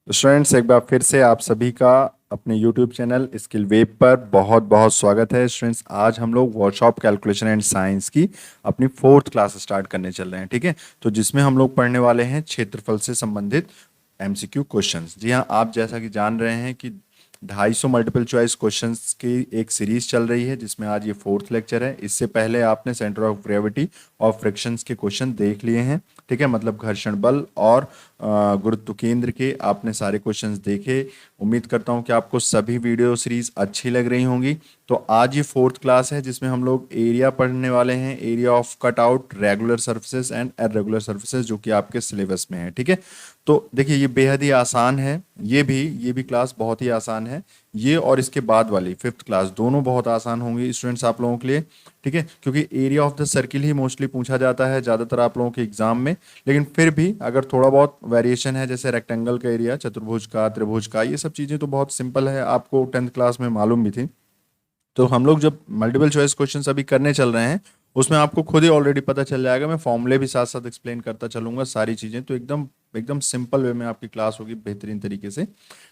तो स्टूडेंट्स, एक बार फिर से आप सभी का अपने YouTube चैनल स्किल वेब पर बहुत बहुत स्वागत है। स्टूडेंट्स, आज हम लोग वर्कशॉप कैलकुलेशन एंड साइंस की अपनी 4th क्लास स्टार्ट करने चल रहे हैं। ठीक है, तो जिसमें हम लोग पढ़ने वाले हैं क्षेत्रफल से संबंधित MCQ क्वेश्चंस। जी हाँ, आप जैसा कि जान रहे हैं कि 250 मल्टीपल चॉइस क्वेश्चंस की एक सीरीज चल रही है, जिसमें आज ये 4th लेक्चर है। इससे पहले आपने सेंटर ऑफ ग्रेविटी और फ्रिक्शंस के क्वेश्चन देख लिए हैं। ठीक है, मतलब घर्षण बल और गुरुत्व केंद्र के आपने सारे क्वेश्चंस देखे। उम्मीद करता हूं कि आपको सभी वीडियो सीरीज अच्छी लग रही होंगी। तो आज ये 4th क्लास है, जिसमें हम लोग एरिया पढ़ने वाले हैं, area of cutout, regular surfaces and irregular surfaces, जो कि आपके सिलेबस में है। ठीक है, तो देखिए ये बेहद ही आसान है। ये भी क्लास बहुत ही आसान है। ये और इसके बाद वाली 5th क्लास दोनों बहुत आसान होंगी स्टूडेंट्स आप लोगों के लिए। ठीक है, क्योंकि area of the circle he mostly पूछा जाता है ज़्यादातर आप लोगों के एग्जाम में। लेकिन फिर भी अगर थोड़ा बहुत वेरिएशन है, जैसे रेक्टेंगल का एरिया, चतुर्भुज का, त्रिभुज का, ये सब चीज़ें तो बहुत सिंपल है, आपको 10th क्लास में मालूम भी थी। तो हम लोग जब मल्टीपल चॉइस क्वेश्चंस अभी करने चल रहे हैं, उसमें आपको खुद ही ऑलरेडी पता चल जाएगा। मैं फॉर्मूले भी साथ साथ एक्सप्लेन करता चलूंगा सारी चीज़ें, तो एकदम एकदम सिंपल वे में आपकी क्लास होगी बेहतरीन तरीके से।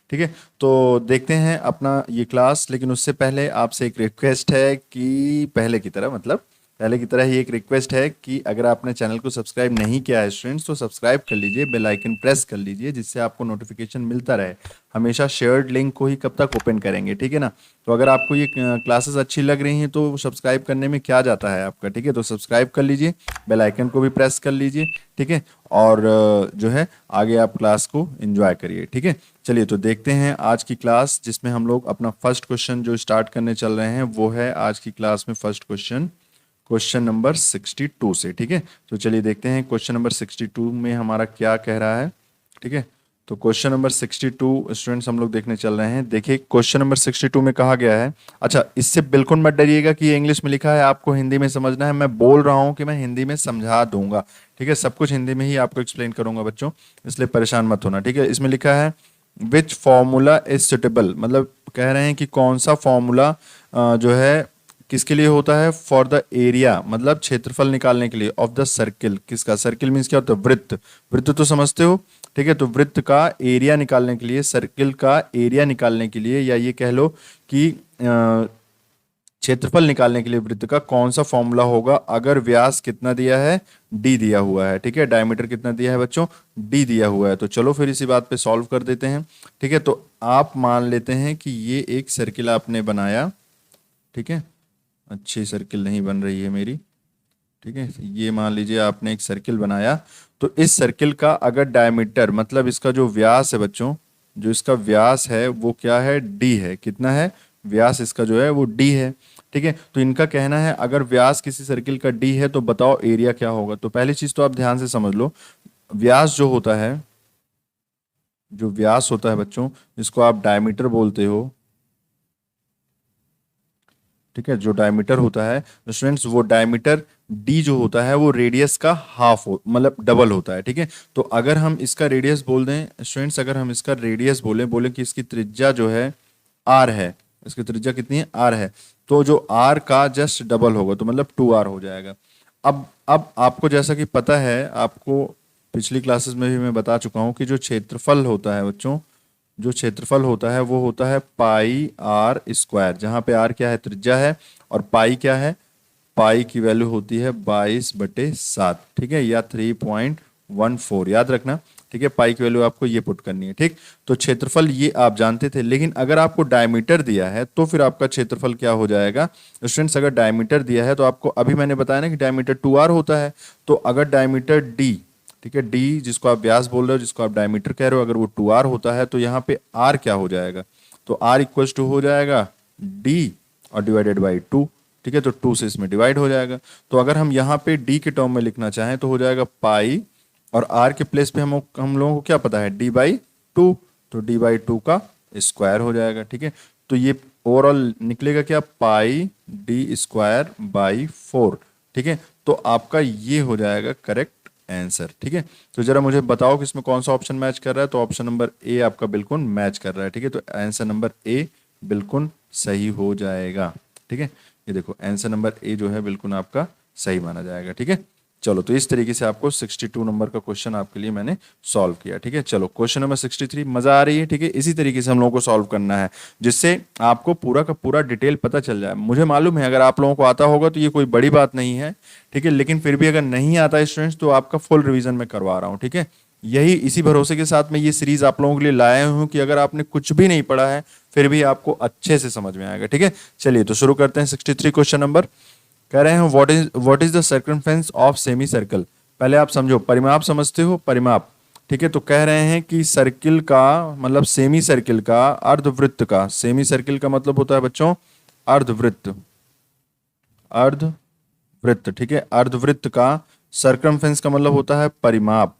ठीक है, तो देखते हैं अपना ये क्लास। लेकिन उससे पहले आपसे एक रिक्वेस्ट है कि पहले की तरह ही एक रिक्वेस्ट है कि अगर आपने चैनल को सब्सक्राइब नहीं किया है स्टूडेंट्स, तो सब्सक्राइब कर लीजिए, बेल आइकन प्रेस कर लीजिए, जिससे आपको नोटिफिकेशन मिलता रहे। हमेशा शेयर्ड लिंक को ही कब तक ओपन करेंगे। ठीक है ना, तो अगर आपको ये क्लासेस अच्छी लग रही हैं तो सब्सक्राइब करने में क्या जाता है आपका। ठीक है, तो सब्सक्राइब कर लीजिए, बेल आइकन को भी प्रेस कर लीजिए। ठीक है, और जो है आगे आप क्लास को एंजॉय करिए। ठीक है, चलिए तो देखते हैं आज की क्लास, जिसमें हम लोग अपना फर्स्ट क्वेश्चन जो स्टार्ट करने चल रहे हैं वो है आज की क्लास में फर्स्ट क्वेश्चन, क्वेश्चन नंबर 62 से। ठीक है, तो चलिए देखते हैं क्वेश्चन नंबर 62 में हमारा क्या कह रहा है। ठीक है, तो क्वेश्चन नंबर 62 स्टूडेंट्स हम लोग देखने चल रहे हैं। देखिए क्वेश्चन नंबर 62 में कहा गया है। अच्छा, इससे बिल्कुल मत डरिएगा कि ये इंग्लिश में लिखा है, आपको हिंदी में समझना है। मैं बोल रहा हूँ कि मैं हिंदी में समझा दूंगा। ठीक है, सब कुछ हिंदी में ही आपको एक्सप्लेन करूंगा बच्चों, इसलिए परेशान मत होना। ठीक है, इसमें लिखा है विच फॉर्मूला इज सुटेबल, मतलब कह रहे हैं कि कौन सा फॉर्मूला जो है किसके लिए होता है, फॉर द एरिया, मतलब क्षेत्रफल निकालने के लिए, ऑफ द सर्किल। किसका सर्किल मीन्स क्या होता है, वृत्त। वृत्त तो समझते हो। ठीक है, तो वृत्त का एरिया निकालने के लिए, सर्किल का एरिया निकालने के लिए, या ये कह लो कि क्षेत्रफल निकालने के लिए वृत्त का कौन सा फॉर्मूला होगा, अगर व्यास कितना दिया है, डी दिया हुआ है। ठीक है, डायमीटर कितना दिया है बच्चों, डी दिया हुआ है। तो चलो फिर इसी बात पे सॉल्व कर देते हैं। ठीक है, तो आप मान लेते हैं कि ये एक सर्किल आपने बनाया। ठीक है, अच्छी सर्किल नहीं बन रही है मेरी। ठीक है, ये मान लीजिए आपने एक सर्किल बनाया। तो इस सर्किल का अगर डायमीटर, मतलब इसका जो व्यास है बच्चों, जो इसका व्यास है वो क्या है, डी है। कितना है व्यास इसका जो है वो डी है। ठीक है, तो इनका कहना है अगर व्यास किसी सर्किल का डी है तो बताओ एरिया क्या होगा। तो पहली चीज तो आप ध्यान से समझ लो, व्यास जो होता है, जो व्यास होता है बच्चों, जिसको आप डायमीटर बोलते हो। ठीक है, जो डायमीटर होता है स्टूडेंट्स, वो डायमीटर डी जो होता है वो रेडियस का हाफ हो, मतलब डबल होता है। ठीक है, तो अगर हम इसका रेडियस बोल दें स्टूडेंट्स, अगर हम इसका रेडियस बोले बोले कि इसकी त्रिज्या जो है आर है, इसकी त्रिज्या कितनी है, आर है, तो जो आर का जस्ट डबल होगा, तो मतलब 2r हो जाएगा। अब आपको जैसा कि पता है, आपको पिछली क्लासेस में भी मैं बता चुका हूं कि जो क्षेत्रफल होता है बच्चों, जो क्षेत्रफल होता है वो होता है पाई आर स्क्वायर, जहां पे आर क्या है, त्रिज्या है, और पाई क्या है, पाई की वैल्यू होती है 22/7। ठीक है, या 3.14 याद रखना। ठीक है, पाई की वैल्यू आपको ये पुट करनी है। ठीक, तो क्षेत्रफल ये आप जानते थे, लेकिन अगर आपको डायमीटर दिया है तो फिर आपका क्षेत्रफल क्या हो जाएगा स्टूडेंट्स। अगर डायमीटर दिया है तो आपको, अभी मैंने बताया ना कि डायमीटर 2r होता है, तो अगर डायमीटर डी, ठीक है, डी जिसको आप व्यास बोल रहे हो, जिसको आप डायमीटर कह रहे हो, अगर वो 2r होता है तो यहाँ पे r क्या हो जाएगा, तो r इक्वल टू हो जाएगा d और डिवाइडेड बाई 2। ठीक है, तो 2 से इसमें डिवाइड हो जाएगा। तो अगर हम यहाँ पे d के टर्म में लिखना चाहें तो हो जाएगा पाई, और r के प्लेस पे हम लोगों को क्या पता है, d/2, तो d/2 का स्क्वायर हो जाएगा। ठीक है, तो ये ओवरऑल निकलेगा क्या, पाई d²/4। ठीक है, तो आपका ये हो जाएगा करेक्ट आंसर। ठीक है, तो जरा मुझे बताओ कि इसमें कौन सा ऑप्शन मैच कर रहा है। तो ऑप्शन नंबर ए आपका बिल्कुल मैच कर रहा है। ठीक है, तो आंसर नंबर ए बिल्कुल सही हो जाएगा। ठीक है, ये देखो आंसर नंबर ए जो है बिल्कुल आपका सही माना जाएगा। ठीक है, चलो, तो इस तरीके से आपको 62 नंबर का क्वेश्चन आपके लिए मैंने सॉल्व किया। ठीक है, चलो क्वेश्चन नंबर 63, मजा आ रही है? ठीक है, इसी तरीके से हम लोगों को सॉल्व करना है जिससे आपको पूरा का पूरा डिटेल पता चल जाए। मुझे मालूम है अगर आप लोगों को आता होगा तो ये कोई बड़ी बात नहीं है, ठीक है, लेकिन फिर भी अगर नहीं आता स्टूडेंट्स तो आपका फुल रिवीजन में करवा रहा हूँ। ठीक है, यही इसी भरोसे के साथ मैं ये सीरीज आप लोगों के लिए लाया हूँ कि अगर आपने कुछ भी नहीं पढ़ा है फिर भी आपको अच्छे से समझ में आएगा। ठीक है, चलिए तो शुरू करते हैं। 63 क्वेश्चन नंबर कह रहे हैं what is the circumference of semi circle. पहले आप समझो, परिमाप समझते हो? परिमाप, ठीक है, तो कह रहे हैं कि सर्किल का मतलब सेमी सर्किल का, अर्धवृत्त का, सेमी सर्किल का मतलब होता है बच्चों अर्धवृत्त, अर्धवृत्त, ठीक है, अर्धवृत्त का सर्कमफेरेंस का मतलब होता है परिमाप।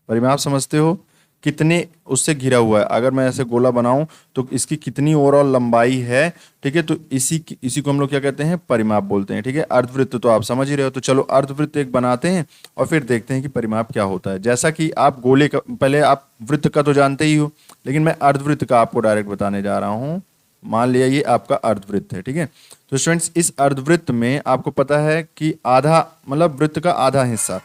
परिमाप समझते हो? कितने उससे घिरा हुआ है। अगर मैं ऐसे गोला बनाऊं तो इसकी कितनी ओवरऑल लंबाई है, ठीक है, तो इसी को हम लोग क्या कहते हैं? परिमाप बोलते हैं। ठीक है, अर्धवृत्त तो आप समझ ही रहे हो। तो चलो अर्धवृत्त एक बनाते हैं और फिर देखते हैं कि परिमाप क्या होता है। जैसा कि आप गोले का, पहले आप वृत्त का तो जानते ही हो, लेकिन मैं अर्धवृत्त का आपको डायरेक्ट बताने जा रहा हूं। मान लिया ये आपका अर्धवृत्त है। ठीक है, तो स्टूडेंट्स इस अर्धवृत्त में आपको पता है कि आधा मतलब वृत्त का आधा हिस्सा,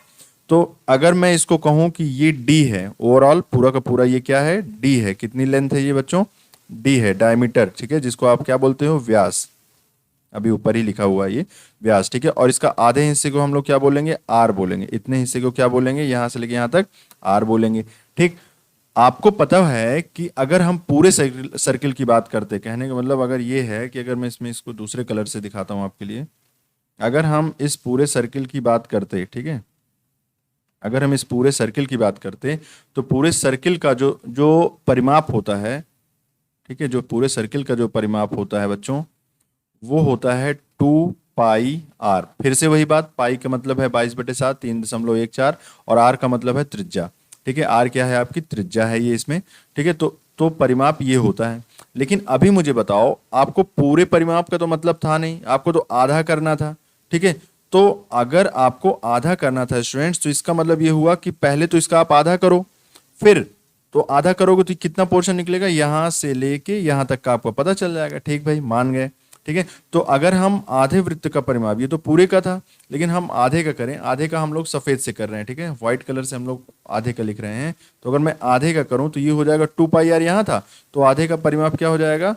तो अगर मैं इसको कहूं कि ये डी है, ओवरऑल पूरा का पूरा ये क्या है? डी है। कितनी लेंथ है ये बच्चों? डी है, डायमीटर, ठीक है, जिसको आप क्या बोलते हो? व्यास। अभी ऊपर ही लिखा हुआ है ये व्यास। ठीक है, और इसका आधे हिस्से को हम लोग क्या बोलेंगे? आर बोलेंगे। इतने हिस्से को क्या बोलेंगे? यहां से लेके यहां तक आर बोलेंगे। ठीक, आपको पता है कि अगर हम पूरे सर्किल की बात करते, कहने का मतलब अगर ये है कि अगर मैं इसको दूसरे कलर से दिखाता हूं आपके लिए, अगर हम इस पूरे सर्किल की बात करते, ठीक है, अगर हम इस पूरे सर्किल की बात करते तो पूरे सर्किल का जो जो परिमाप होता है, ठीक है, जो पूरे सर्किल का जो परिमाप होता है बच्चों, वो होता है 2 पाई आर। फिर से वही बात, पाई का मतलब है 22/7, 3.14, और आर का मतलब है त्रिज्या। ठीक है, आर क्या है? आपकी त्रिज्या है ये इसमें। ठीक है, तो परिमाप ये होता है। लेकिन अभी मुझे बताओ, आपको पूरे परिमाप का तो मतलब था नहीं, आपको तो आधा करना था। ठीक है, तो अगर आपको आधा करना था स्टूडेंट्स, तो इसका मतलब ये हुआ कि पहले तो इसका आप आधा करो, फिर तो आधा करोगे तो कितना पोर्शन निकलेगा? यहां से लेके यहां तक का आपको पता चल जाएगा। ठीक भाई, मान गए? ठीक है, तो अगर हम आधे वृत्त का परिमाप, ये तो पूरे का था लेकिन हम आधे का करें, आधे का हम लोग सफेद से कर रहे हैं, ठीक है, व्हाइट कलर से हम लोग आधे का लिख रहे हैं, तो अगर मैं आधे का करूं तो ये हो जाएगा 2 पाई आर। यहां था तो आधे का परिमाप क्या हो जाएगा?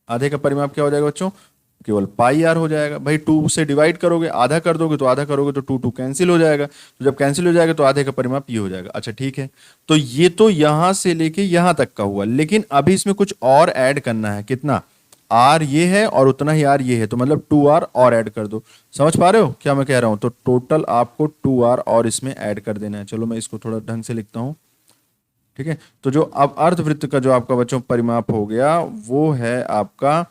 आधे का परिमाप क्या हो जाएगा बच्चों? केवल पाई आर हो जाएगा। भाई 2 से डिवाइड करोगे, आधा कर दोगे तो आधा करोगे तो 2 कैंसिल हो जाएगा, तो जब कैंसिल हो जाएगा तो आधे का परिमाप ये हो जाएगा। अच्छा ठीक है, तो ये तो यहां से लेके यहां तक का हुआ, लेकिन अभी इसमें कुछ और ऐड करना है। कितना? आर ये है और उतना ही आर ये है, तो मतलब 2 आर और ऐड कर दो। समझ पा रहे हो क्या मैं कह रहा हूं? तो टोटल आपको 2 आर और इसमें ऐड कर देना है। चलो मैं इसको थोड़ा ढंग से लिखता हूं। ठीक है, तो जो अब अर्धवृत्त का जो आपका बच्चों परिमाप हो गया वो है आपका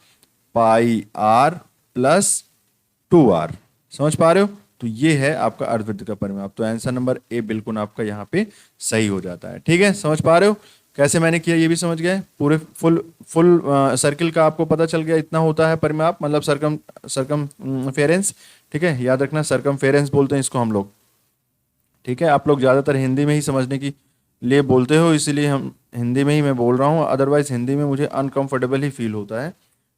पाई आर प्लस 2 आर। समझ पा रहे हो? तो ये है आपका अर्धवृत्त का परिमाप। तो आंसर नंबर ए बिल्कुल आपका यहाँ पे सही हो जाता है। ठीक है, समझ पा रहे हो कैसे मैंने किया? ये भी समझ गए? पूरे फुल फुल सर्किल का आपको पता चल गया, इतना होता है परिमाप, मतलब सरकम फेरेंस। ठीक है, याद रखना सरकम फेरेंस बोलते हैं इसको हम लोग। ठीक है, आप लोग ज़्यादातर हिंदी में ही समझने की लिए बोलते हो, इसीलिए हम हिंदी में ही मैं बोल रहा हूँ, अदरवाइज हिंदी में मुझे अनकंफर्टेबल ही फील होता है।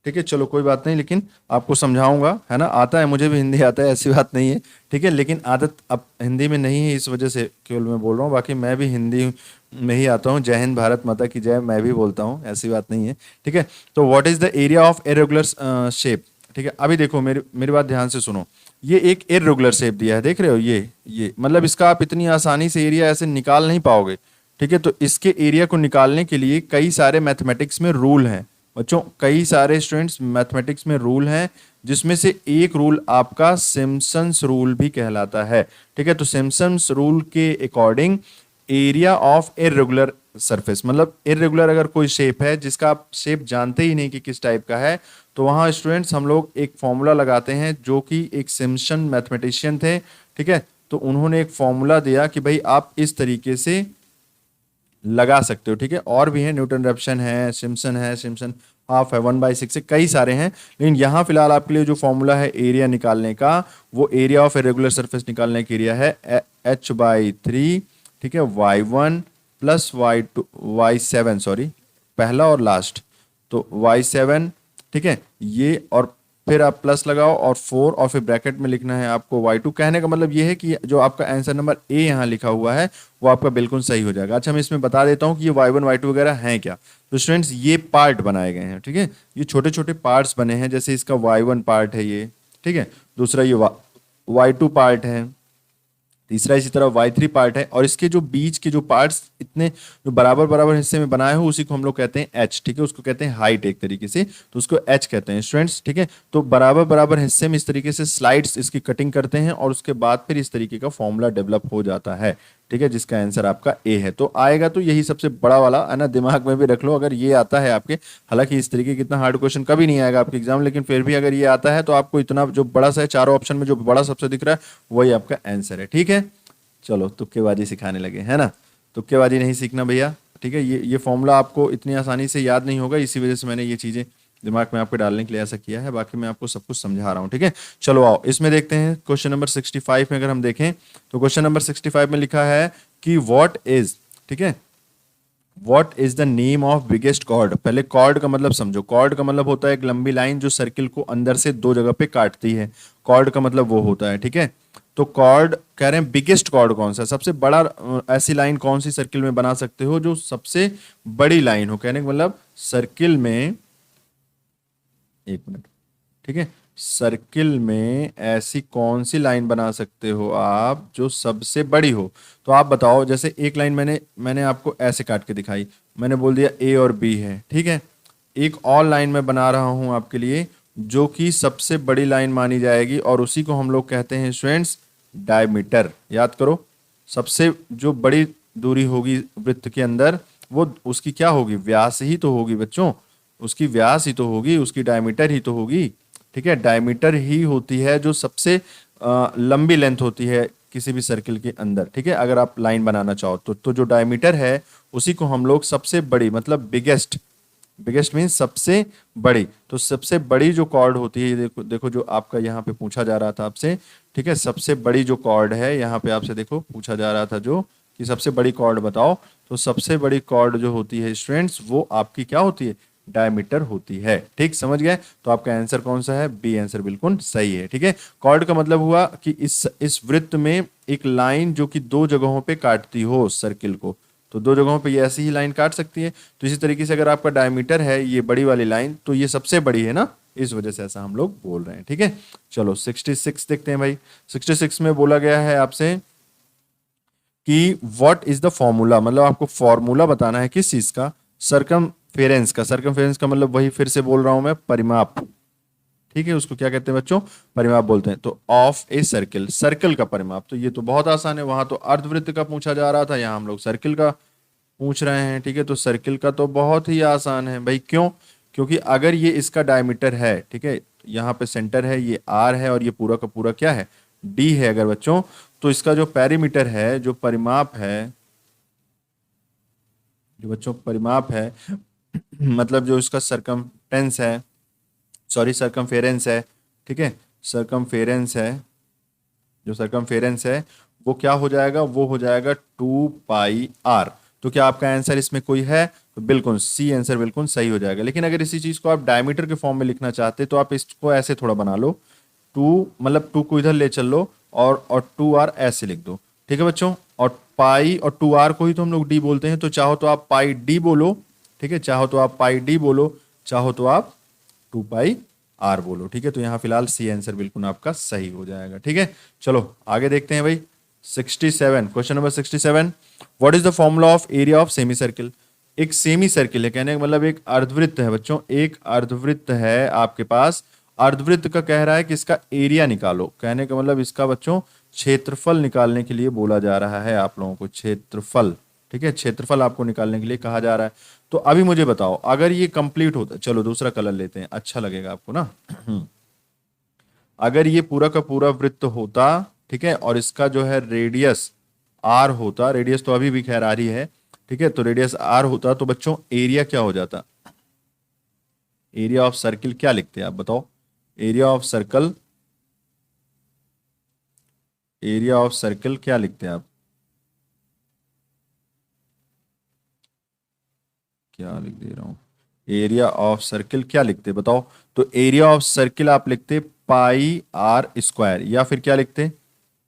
ठीक है, चलो कोई बात नहीं, लेकिन आपको समझाऊंगा, है ना, आता है, मुझे भी हिंदी आता है, ऐसी बात नहीं है। ठीक है, लेकिन आदत अब हिंदी में नहीं है, इस वजह से केवल मैं बोल रहा हूँ, बाकी मैं भी हिंदी में ही आता हूँ। जय हिंद, भारत माता की जय, मैं भी बोलता हूँ, ऐसी बात नहीं है। ठीक है, तो what is the area of irregular shape? ठीक है, अभी देखो मेरी बात ध्यान से सुनो। ये एक इरेगुलर शेप दिया है, देख रहे हो? ये मतलब इसका आप इतनी आसानी से एरिया ऐसे निकाल नहीं पाओगे। ठीक है, तो इसके एरिया को निकालने के लिए कई सारे मैथमेटिक्स में रूल हैं बच्चों, कई सारे स्टूडेंट्स मैथमेटिक्स में रूल हैं, जिसमें से एक रूल आपका सिम्पसन्स रूल भी कहलाता है। ठीक है, तो सिम्पसन्स रूल के according area of irregular surface, मतलब इरेगुलर अगर कोई शेप है जिसका आप शेप जानते ही नहीं कि किस टाइप का है, तो वहाँ स्टूडेंट्स हम लोग एक फॉर्मूला लगाते हैं, जो कि एक सिम्पसन मैथमेटिशियन थे। ठीक है, तो उन्होंने एक फॉर्मूला दिया कि भाई आप इस तरीके से लगा सकते हो। ठीक है, और भी है, न्यूटन रेफसन है, सिम्पसन हाफ है, 1/6 है, कई सारे हैं, लेकिन यहाँ फिलहाल आपके लिए जो फॉर्मूला है एरिया निकालने का, वो एरिया ऑफ इरेगुलर सरफेस निकालने की एरिया है h/3। ठीक है, y1 प्लस y7, सॉरी पहला और लास्ट, तो y7। ठीक है, ये और फिर आप प्लस लगाओ और 4 और फिर ब्रैकेट में लिखना है आपको y2। कहने का मतलब ये है कि जो आपका आंसर नंबर ए यहाँ लिखा हुआ है वो आपका बिल्कुल सही हो जाएगा। अच्छा मैं इसमें बता देता हूँ कि ये y1 y2 वगैरह हैं क्या। तो स्टूडेंट्स ये पार्ट बनाए गए हैं, ठीक है, ये छोटे छोटे पार्ट्स बने हैं। जैसे इसका y1 पार्ट है ये, ठीक है, दूसरा ये y2 पार्ट है, तीसरा इसी तरह y3 पार्ट है, और इसके जो बीच के जो पार्ट्स इतने जो बराबर बराबर हिस्से में बनाए हो उसी को हम लोग कहते हैं h, ठीक है, उसको कहते हैं हाइट एक तरीके से, तो उसको h कहते हैं स्टूडेंट्स, ठीक है। तो बराबर बराबर हिस्से में इस तरीके से स्लाइड्स इसकी कटिंग करते हैं और उसके बाद फिर इस तरीके का फॉर्मूला डेवलप हो जाता है, ठीक है, जिसका आंसर आपका ए है। तो आएगा तो यही सबसे बड़ा वाला है ना, दिमाग में भी रख लो अगर ये आता है आपके। हालांकि इस तरीके की इतना हार्ड क्वेश्चन कभी नहीं आएगा आपके एग्जाम, लेकिन फिर भी अगर ये आता है तो आपको इतना जो बड़ा सा है चारों ऑप्शन में जो बड़ा सबसे दिख रहा है वही आपका आंसर है, ठीक है। चलो तुक्केबाजी सिखाने लगे है ना, तुक्केबाजी नहीं सीखना भैया, ठीक है। ये फॉर्मूला आपको इतनी आसानी से याद नहीं होगा, इसी वजह से मैंने ये चीज़ें दिमाग में आपके डालने के लिए ऐसा किया है। बाकी मैं आपको सब कुछ समझा रहा हूँ, ठीक है। चलो आओ इसमें देखते हैं क्वेश्चन नंबर 65 में अगर हम देखें तो क्वेश्चन नंबर 65 में लिखा है कि व्हाट इज, ठीक है, what is the name of biggest chord. पहले कॉर्ड का मतलब समझो। कॉर्ड का मतलब होता है एक लंबी लाइन जो सर्किल को अंदर से दो जगह पे काटती है, कॉर्ड का मतलब वो होता है, ठीक है। तो कॉर्ड कह रहे हैं बिगेस्ट कॉर्ड कौन सा, सबसे बड़ा ऐसी लाइन कौन सी सर्किल में बना सकते हो जो सबसे बड़ी लाइन हो। कहने का मतलब सर्किल में, एक मिनट, ठीक है, सर्किल में ऐसी कौन सी लाइन बना सकते हो आप जो सबसे बड़ी हो। तो आप बताओ, जैसे एक लाइन मैंने मैंने आपको ऐसे काट के दिखाई, मैंने बोल दिया ए और बी है, ठीक है। एक और लाइन मैं बना रहा हूं आपके लिए जो कि सबसे बड़ी लाइन मानी जाएगी और उसी को हम लोग कहते हैं स्टूडेंट्स डायमीटर। याद करो, सबसे जो बड़ी दूरी होगी वृत्त के अंदर वो उसकी क्या होगी, व्यास ही तो होगी बच्चों, उसकी व्यास ही तो होगी, उसकी डायमीटर ही तो होगी, ठीक है। डायमीटर ही होती है जो सबसे लंबी लेंथ होती है किसी भी सर्किल के अंदर, ठीक है। अगर आप लाइन बनाना चाहो तो जो डायमीटर है उसी को हम लोग सबसे बड़ी मतलब बिगेस्ट, बिगेस्ट मीन्स सबसे बड़ी। तो सबसे बड़ी जो कॉर्ड होती है, देखो देखो जो आपका यहाँ पे पूछा जा रहा था आपसे, ठीक है, सबसे बड़ी जो कॉर्ड है यहाँ पे आपसे देखो पूछा जा रहा था जो कि सबसे बड़ी कॉर्ड बताओ। तो सबसे बड़ी कॉर्ड जो होती है स्टूडेंट्स वो आपकी क्या होती है, डायमीटर होती है, ठीक, समझ गए। तो आपका आंसर कौन सा है, बी आंसर बिल्कुल सही है, ठीक है। कॉर्ड का मतलब हुआ कि इस वृत्त में एक लाइन जो कि दो जगहों पे काटती हो सर्किल को, तो दो जगहों पे ये ऐसी ही लाइन काट सकती है। तो इसी तरीके से अगर आपका डायमीटर है ये बड़ी वाली लाइन तो ये सबसे बड़ी है ना, इस वजह से ऐसा हम लोग बोल रहे हैं, ठीक है। चलो 66 देखते हैं भाई। 66 में बोला गया है आपसे कि व्हाट इज द फॉर्मूला, मतलब आपको फॉर्मूला बताना है किस चीज का, सरकमफेरेंस का। सरकमफेरेंस का मतलब वही फिर से बोल रहा हूं मैं, परिमाप, ठीक है, उसको क्या कहते हैं बच्चों, परिमाप बोलते हैं। तो ऑफ ए सर्किल, सर्कल का परिमाप, तो ये तो बहुत आसान है, वहां तो अर्धवृत्त का पूछा जा रहा था, यहाँ हम लोग सर्किल का पूछ रहे हैं, ठीक है। तो सर्किल का तो बहुत ही आसान है भाई, क्यों, क्योंकि अगर ये इसका डायमीटर है, ठीक है, यहाँ पे सेंटर है, ये आर है और ये पूरा का पूरा क्या है, डी है अगर बच्चों, तो इसका जो पेरीमीटर है, जो परिमाप है, जो बच्चों परिमाप है मतलब जो इसका सरकमटेंस है, सॉरी सरकमफेरेंस है, ठीक है, सरकमफेरेंस है, जो सरकमफेरेंस है वो क्या हो जाएगा, वो हो जाएगा 2 पाई आर। तो क्या आपका आंसर इसमें कोई है, तो बिल्कुल सी आंसर बिल्कुल सही हो जाएगा। लेकिन अगर इसी चीज को आप डायमीटर के फॉर्म में लिखना चाहते तो आप इसको ऐसे थोड़ा बना लो, टू मतलब टू को इधर ले चल लो और 2 आर ऐसे लिख दो, ठीक है बच्चों। और पाई और 2 आर को ही तो हम लोग डी बोलते हैं, तो चाहो तो आप पाई डी बोलो, ठीक है, चाहो तो आप पाई डी बोलो, चाहो तो आप 2 पाई आर बोलो, ठीक है। तो यहाँ फिलहाल सी आंसर बिल्कुल आपका सही हो जाएगा, ठीक है। चलो आगे देखते हैं भाई 67, question number 67, what is the formula of area of semi circle. एक सेमी सर्किल है, कहने का मतलब एक अर्धवृत्त है बच्चों, एक अर्धवृत्त है आपके पास, अर्धवृत्त का कह रहा है कि इसका एरिया निकालो। कहने का मतलब इसका बच्चों क्षेत्रफल निकालने के लिए बोला जा रहा है आप लोगों को, क्षेत्रफल, ठीक है, क्षेत्रफल आपको निकालने के लिए कहा जा रहा है। तो अभी मुझे बताओ अगर ये कंप्लीट होता, चलो दूसरा कलर लेते हैं, अच्छा लगेगा आपको ना अगर ये पूरा का पूरा वृत्त होता, ठीक है, और इसका जो है रेडियस आर होता, रेडियस तो अभी भी खैर आर ही है, ठीक है, तो रेडियस आर होता तो बच्चों एरिया क्या हो जाता, एरिया ऑफ सर्किल क्या लिखते हैं आप बताओ, area of circle, area of circle क्या लिखते हैं आप, क्या लिख दे रहा हूं, एरिया ऑफ सर्किल क्या लिखते बताओ? तो एरिया ऑफ सर्किल आप लिखते पाई आर स्क्वायर, या फिर क्या लिखते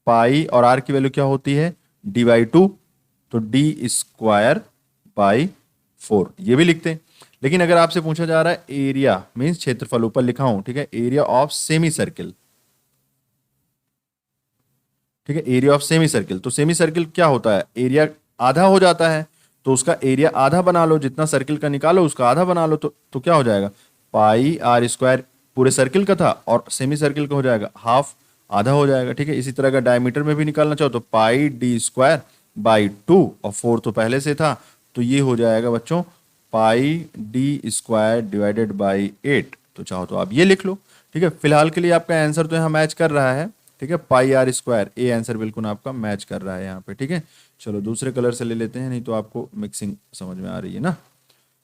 पाई और आर की वैल्यू क्या होती है d/2, तो डी स्क्वायर बाई 4 ये भी लिखते हैं। लेकिन अगर आपसे पूछा जा रहा है एरिया मीन्स क्षेत्रफल, ऊपर लिखा हूं ठीक है, एरिया ऑफ सेमी सर्किल, ठीक है, एरिया ऑफ सेमी सर्किल, तो सेमी सर्किल क्या होता है, एरिया आधा हो जाता है, तो उसका एरिया आधा बना लो, जितना सर्किल का निकालो उसका आधा बना लो, तो क्या हो जाएगा पाई आर स्क्वायर पूरे सर्किल का था और सेमी सर्किल का हो जाएगा हाफ, आधा हो जाएगा, ठीक है। इसी तरह का डायमीटर में भी निकालना चाहो तो पाई डी स्क्वायर बाई 2, और 4 तो पहले से था, तो ये हो जाएगा बच्चों पाई डी स्क्वायर डिवाइडेड बाई 8, तो चाहो तो आप ये लिख लो, ठीक है। फिलहाल के लिए आपका आंसर तो यहाँ मैच कर रहा है, ठीक है, पाई आर स्क्वायर, ए आंसर बिल्कुल आपका मैच कर रहा है यहाँ पे, ठीक है। चलो दूसरे कलर से ले लेते हैं, नहीं तो आपको मिक्सिंग समझ में आ रही है ना।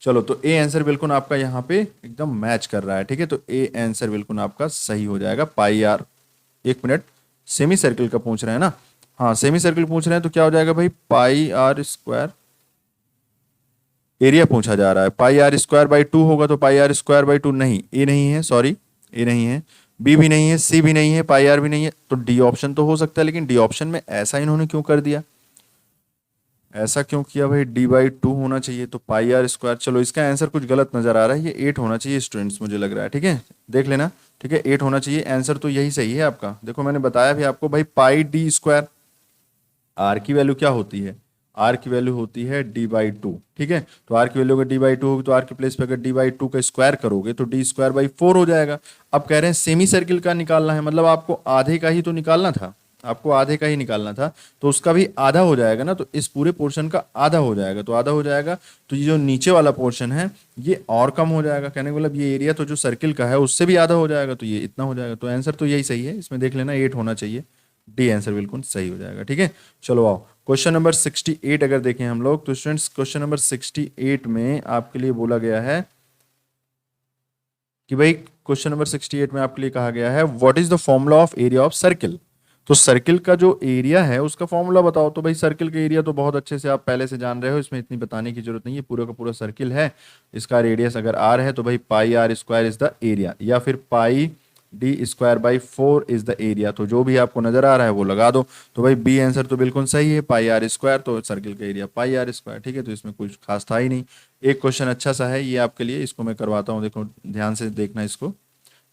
चलो तो ए आंसर बिल्कुल आपका यहाँ पे एकदम मैच कर रहा है, ठीक है, तो ए आंसर बिल्कुल आपका सही हो जाएगा पाई आर। एक मिनट, सेमी सर्किल का पूछ रहे हैं ना, हाँ सेमी सर्किल पूछ रहे हैं, तो क्या हो जाएगा भाई पाई आर स्क्वायर, एरिया पूछा जा रहा है, पाई आर स्क्वायर बाई 2 होगा, तो पाई आर स्क्वायर बाई 2 नहीं, ए नहीं है, सॉरी ए नहीं है, बी भी नहीं है, सी भी नहीं है, पाई आर भी नहीं है, तो डी ऑप्शन तो हो सकता है, लेकिन डी ऑप्शन में ऐसा इन्होंने क्यों कर दिया, ऐसा क्यों किया भाई, d/2 होना चाहिए, तो पाई आर स्क्वायर, चलो इसका आंसर कुछ गलत नजर आ रहा है, ये 8 होना चाहिए स्टूडेंट्स, मुझे लग रहा है, ठीक है, देख लेना, ठीक है 8 होना चाहिए, आंसर तो यही सही है आपका। देखो मैंने बताया भी आपको भाई पाई डी स्क्वायर, आर की वैल्यू क्या होती है, आर की वैल्यू होती है d/2, ठीक है, तो आर की वैल्यू अगर d/2 होगी तो आर के प्लेस पे अगर d/2 का स्क्वायर करोगे तो डी स्क्वायर बाई 4 हो जाएगा। अब कह रहे हैं सेमी सर्किल का निकालना है, मतलब आपको आधे का ही तो निकालना था, आपको आधे का ही निकालना था, तो उसका भी आधा हो जाएगा ना, तो इस पूरे पोर्शन का आधा हो जाएगा, तो आधा हो जाएगा, तो ये जो नीचे वाला पोर्शन है ये और कम हो जाएगा, कहने का मतलब ये एरिया तो जो सर्किल का है उससे भी आधा हो जाएगा, तो ये इतना हो जाएगा, तो आंसर तो यही सही है, इसमें देख लेना 8 होना चाहिए, डी आंसर बिल्कुल सही हो जाएगा, ठीक है। चलो आओ क्वेश्चन नंबर 68 अगर देखें हम लोग, तो स्टूडेंट्स क्वेश्चन नंबर 68 में आपके लिए बोला गया है कि भाई क्वेश्चन नंबर 68 में आपके लिए कहा गया है what is the formula of area of circle, तो सर्किल का जो एरिया है उसका फॉर्मूला बताओ। तो भाई सर्किल का एरिया तो बहुत अच्छे से आप पहले से जान रहे हो, इसमें इतनी बताने की जरूरत नहीं है, पूरा का पूरा सर्किल है, इसका रेडियस अगर आर है तो भाई pi R square is the area, या फिर pi D square by 4 is the area, तो जो भी आपको नजर आ रहा है वो लगा दो। तो भाई बी आंसर तो बिल्कुल सही है, पाई आर स्क्वायर, तो सर्किल का एरिया पाई आर स्क्वायर, ठीक है, तो इसमें कुछ खास था ही नहीं। एक क्वेश्चन अच्छा सा है ये आपके लिए, इसको मैं करवाता हूँ, देखो ध्यान से देखना इसको,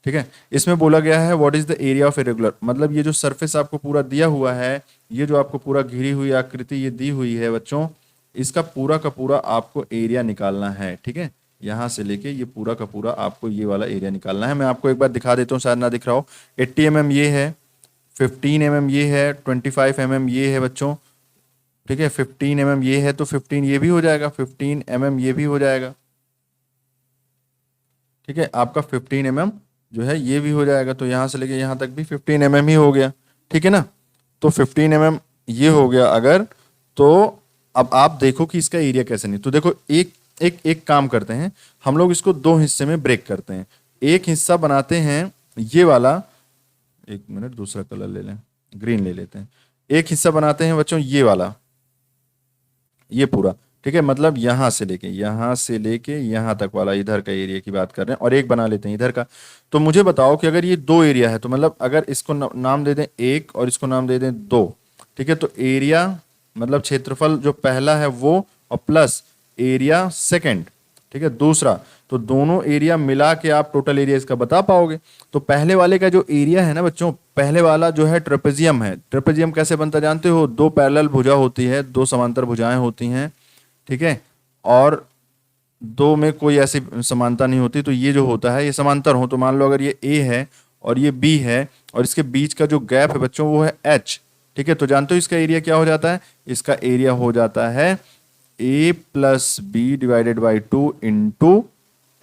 ठीक है। इसमें बोला गया है what is the area of irregular, मतलब ये जो सरफेस आपको पूरा दिया हुआ है, ये जो आपको पूरा घिरी हुई आकृति ये दी हुई है बच्चों, इसका पूरा का पूरा आपको एरिया निकालना है, ठीक है, यहाँ से लेके ये पूरा का पूरा आपको ये वाला एरिया निकालना है। मैं आपको एक बार दिखा देता हूँ, शायद ना दिख रहा हो, 80 mm ये है, 15 mm ये है, 25 mm ये है बच्चों, ठीक है, 15 mm ये है, तो 15 ये भी हो जाएगा, 15 mm ये भी हो जाएगा, ठीक है, आपका 15 mm जो है ये भी हो जाएगा, तो यहाँ से लेके यहाँ तक भी 15 mm ही हो गया, ठीक है ना, तो 15 mm ये हो गया अगर, तो अब आप देखो कि इसका एरिया कैसे, नहीं तो देखो एक एक एक काम करते हैं, हम लोग इसको दो हिस्से में ब्रेक करते हैं, एक हिस्सा बनाते हैं ये वाला, एक मिनट दूसरा कलर ले लें, ग्रीन ले लेते हैं, एक हिस्सा बनाते हैं बच्चों ये वाला, ये पूरा, ठीक है, मतलब यहाँ से लेके यहाँ तक वाला इधर का एरिया की बात कर रहे हैं, और एक बना लेते हैं इधर का। तो मुझे बताओ कि अगर ये दो एरिया है, तो मतलब अगर इसको नाम दे दें एक और इसको नाम दे दें दो, ठीक है, तो एरिया मतलब क्षेत्रफल जो पहला है वो, और प्लस एरिया सेकंड, ठीक है दूसरा, तो दोनों एरिया मिला के आप टोटल एरिया इसका बता पाओगे। तो पहले वाले का जो एरिया है ना बच्चों, पहले वाला जो है ट्रेपेजियम है, ट्रेपेजियम कैसे बनता जानते हो, दो पैरेलल भुजा होती है, दो समांतर भुजाएं होती हैं, ठीक है, और दो में कोई ऐसी समानता नहीं होती, तो ये जो होता है ये समांतर हो, तो मान लो अगर ये ए है और ये बी है, और इसके बीच का जो गैप है बच्चों वो है एच, ठीक है, तो जानते हो इसका एरिया क्या हो जाता है, इसका एरिया हो जाता है A plus B divided by 2 into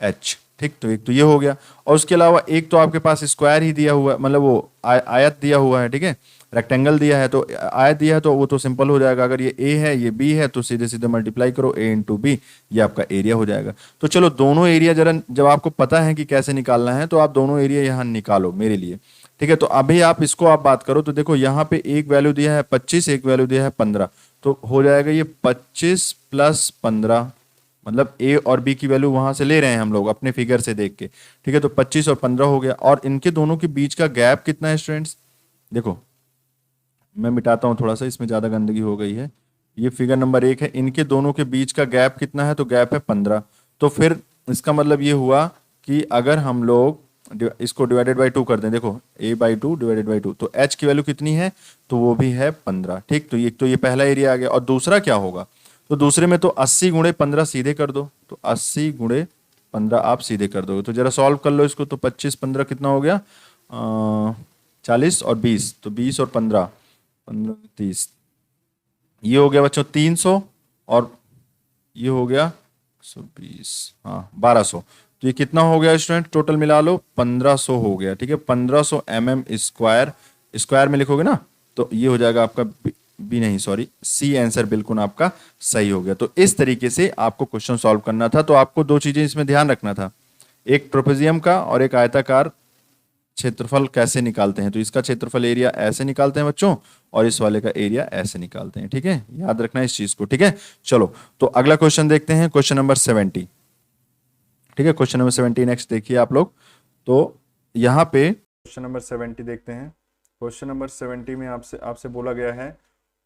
H, ठीक, तो एक तो ये हो गया, और उसके अलावा एक तो आपके पास स्क्वायर ही दिया हुआ है, मतलब वो आयत दिया हुआ है, ठीक है, रेक्टेंगल दिया है, तो आयत दिया है तो वो तो सिंपल हो जाएगा, अगर ये ए है ये बी है तो सीधे सीधे मल्टीप्लाई करो ए इंटू बी, ये आपका एरिया हो जाएगा। तो चलो दोनों एरिया जरा जब आपको पता है कि कैसे निकालना है, तो आप दोनों एरिया यहाँ निकालो मेरे लिए, ठीक है, तो अभी आप इसको आप बात करो, तो देखो यहाँ पे एक वैल्यू दिया है 25, एक वैल्यू दिया है 15, तो हो जाएगा ये 25 प्लस 15, मतलब ए और बी की वैल्यू वहां से ले रहे हैं हम लोग अपने फिगर से देख के, ठीक है। तो 25 और 15 हो गया, और इनके दोनों के बीच का गैप कितना है स्टूडेंट्स? देखो मैं मिटाता हूँ थोड़ा सा, इसमें ज़्यादा गंदगी हो गई है। ये फिगर नंबर 1 है, इनके दोनों के बीच का गैप कितना है? तो गैप है 15। तो फिर इसका मतलब ये हुआ कि अगर हम लोग इसको डिवाइडेड बाई 2 कर दें, देखो a/2 डिवाइडेड बाई 2, तो h की वैल्यू कितनी है? तो वो भी है 15, ठीक। तो ये पहला एरिया आ गया। और दूसरा क्या होगा? तो दूसरे में तो 80 गुणे 15 सीधे कर दो, तो 80 गुणे 15 आप सीधे कर दोगे। तो जरा सॉल्व कर लो इसको, तो 25 15 कितना हो गया? 40 और 20, तो 20 और 15, 15 30, ये हो गया बच्चों 300, और ये हो गया 120, हाँ 1200। तो ये कितना हो गया स्टूडेंट? टोटल मिला लो 1500 हो गया, ठीक है। 1500 mm², स्क्वायर में लिखोगे ना, तो ये हो जाएगा आपका बी नहीं सॉरी सी आंसर बिल्कुल आपका सही हो गया। तो इस तरीके से आपको क्वेश्चन सॉल्व करना था। तो आपको दो चीजें इसमें ध्यान रखना था, एक ट्रोपेजियम का और एक आयताकार क्षेत्रफल कैसे निकालते हैं। तो इसका क्षेत्रफल एरिया ऐसे निकालते हैं बच्चों, और इस वाले का एरिया ऐसे निकालते हैं, ठीक है। याद रखना इस चीज को, ठीक है। चलो तो अगला क्वेश्चन देखते हैं, क्वेश्चन नंबर 70, ठीक है। क्वेश्चन नंबर 70 नेक्स्ट देखिए आप लोग। तो यहाँ पे क्वेश्चन नंबर 70 देखते हैं। क्वेश्चन नंबर 70 में आपसे आपसे बोला गया है